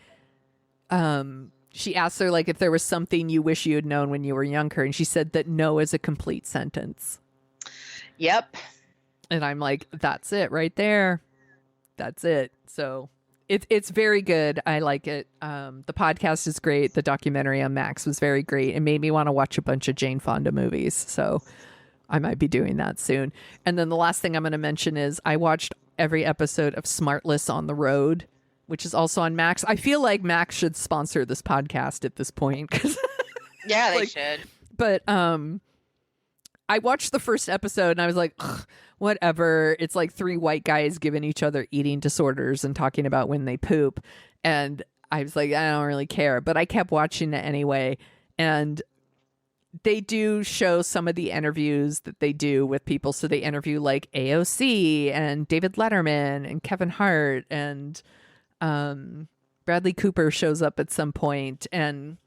she asks her like if there was something you wish you had known when you were younger, and she said that no is a complete sentence. Yep. And I'm like, that's it right there. That's it. So it's very good. I like it. The podcast is great. The documentary on Max was very great. It made me want to watch a bunch of Jane Fonda movies. So I might be doing that soon. And then the last thing I'm going to mention is I watched every episode of Smartless on the Road, which is also on Max. I feel like Max should sponsor this podcast at this point. Yeah, they should. But I watched the first episode and I was like, ugh, whatever. It's like 3 white guys giving each other eating disorders and talking about when they poop. And I was like, I don't really care. But I kept watching it anyway. And they do show some of the interviews that they do with people. So they interview like AOC and David Letterman and Kevin Hart, and Bradley Cooper shows up at some point, and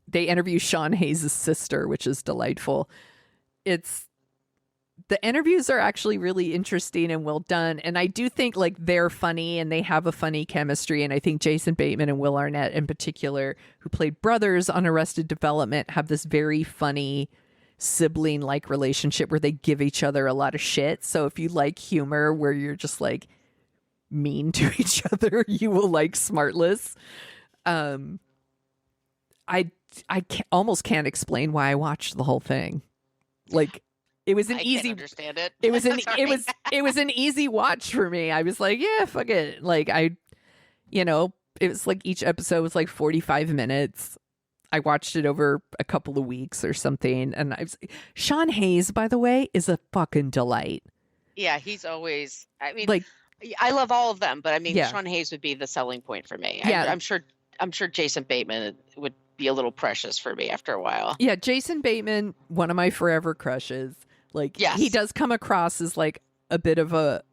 they interview Sean Hayes' sister, which is delightful. The interviews are actually really interesting and well done. And I do think like they're funny and they have a funny chemistry. And I think Jason Bateman and Will Arnett in particular, who played brothers on Arrested Development, have this very funny sibling-like relationship where they give each other a lot of shit. So if you like humor where you're just like mean to each other, you will like Smartless. I almost can't explain why I watched the whole thing. Like, it was an easy. Can't understand it. It was an easy watch for me. I was like, yeah, fuck it. Like it was like each episode was like 45 minutes. I watched it over a couple of weeks or something. And Sean Hayes, by the way, is a fucking delight. Yeah, he's always. I mean, like, I love all of them, but I mean, yeah. Sean Hayes would be the selling point for me. Yeah. I'm sure Jason Bateman would be a little precious for me after a while. Yeah, Jason Bateman, one of my forever crushes. Like, yes. He does come across as like a bit of a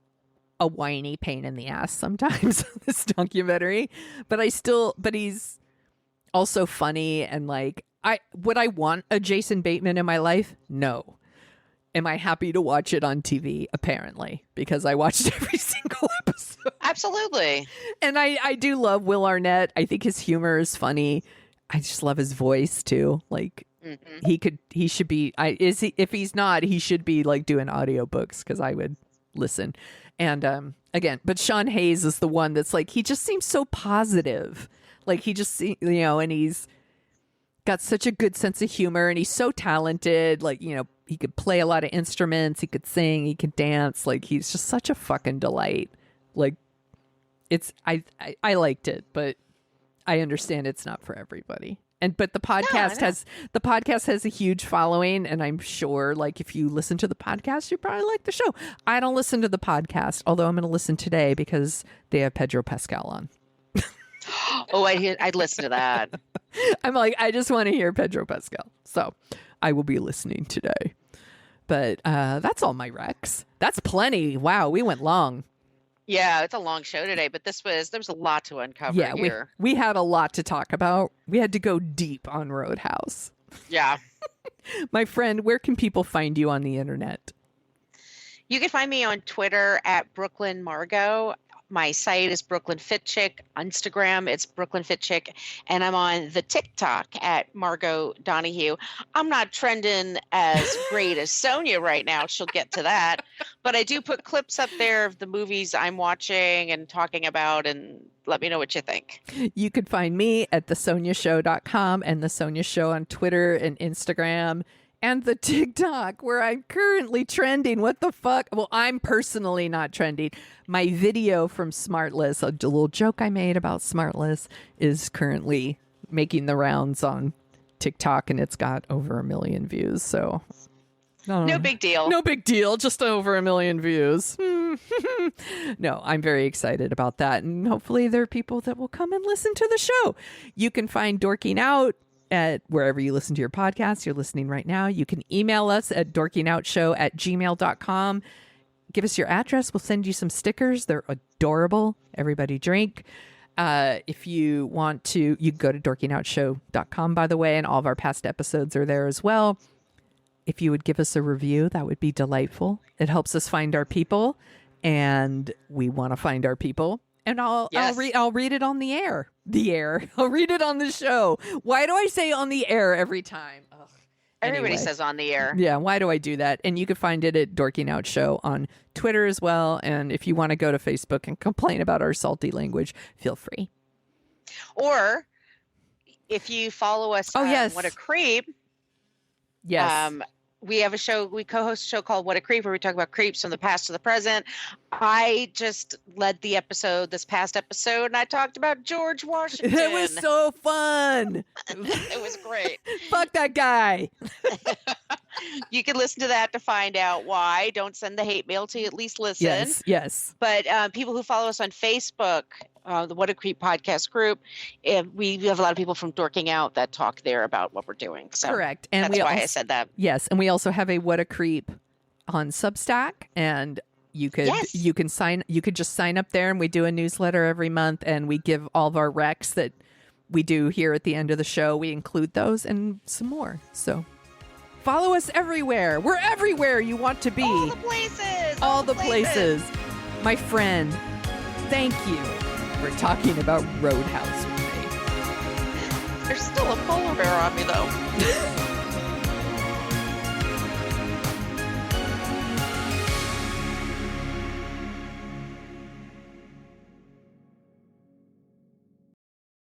whiny pain in the ass sometimes in this documentary, but he's also funny. And like, would I want a Jason Bateman in my life? No. Am I happy to watch it on TV? Apparently, because I watched every single episode. Absolutely. And I do love Will Arnett. I think his humor is funny. I just love his voice too. Like, he should be, if he's not, he should be like doing audiobooks, because I would listen. And again, but Sean Hayes is the one that's like, he just seems so positive. Like, he just, and he's got such a good sense of humor, and he's so talented. Like, he could play a lot of instruments, he could sing, he could dance. Like, he's just such a fucking delight. Like, I liked it, but I understand it's not for everybody. But the podcast has a huge following, and I'm sure like if you listen to the podcast, you probably like the show. I don't listen to the podcast, although I'm going to listen today because they have Pedro Pascal on. Oh, I'd listen to that. I'm like, I just want to hear Pedro Pascal, so I will be listening today. But that's all my recs. That's plenty. Wow, we went long. Yeah, it's a long show today, but there was a lot to uncover here. We had a lot to talk about. We had to go deep on Roadhouse. Yeah. My friend, where can people find you on the internet? You can find me on Twitter at Brooklyn Margot. My site is Brooklyn Fit Chick. Instagram, it's Brooklyn Fit Chick. And I'm on the TikTok at Margot Donahue. I'm not trending as great as Sonia right now. She'll get to that. But I do put clips up there of the movies I'm watching and talking about, and let me know what you think. You can find me at thesoniashow.com and The Sonia Show on Twitter and Instagram. And the TikTok, where I'm currently trending. What the fuck? Well, I'm personally not trending. My video from Smartless, a little joke I made about Smartless, is currently making the rounds on TikTok, and it's got over 1 million views. So no big deal. No big deal. Just over 1 million views. No, I'm very excited about that. And hopefully there are people that will come and listen to the show. You can find Dorking Out at wherever you listen to your podcast. You're listening right now. You can email us at dorkingoutshow@gmail.com. Give us your address. We'll send you some stickers. They're adorable. Everybody drink. If you want to, you can go to dorkingoutshow.com, by the way, and all of our past episodes are there as well. If you would give us a review, that would be delightful. It helps us find our people, and we want to find our people. And I'll read it on the air. I'll read it on the show. Why do I say on the air every time? Ugh. Everybody Anyway. says on the air. Yeah, why do I do that? And you can find it at Dorking Out Show on Twitter as well. And if you want to go to Facebook and complain about our salty language, feel free. Or if you follow us on yes. What a Creep. Yes. We have a show, we co-host a show called What a Creep, where we talk about creeps from the past to the present. I just led the episode, this past episode, and I talked about George Washington. It was so fun. It was great. Fuck that guy. You can listen to that to find out why. Don't send the hate mail to at least listen. Yes. But people who follow us on Facebook, the What a Creep podcast group, we have a lot of people from Dorking Out that talk there about what we're doing. So Correct. And that's why I said that. Yes. And we also have a What a Creep on Substack, and you could just sign up there, and we do a newsletter every month, and we give all of our recs that we do here at the end of the show. We include those and some more. So follow us everywhere. We're everywhere you want to be. All the places. My friend, thank you for talking about Roadhouse with me. There's still a polar bear on me, though.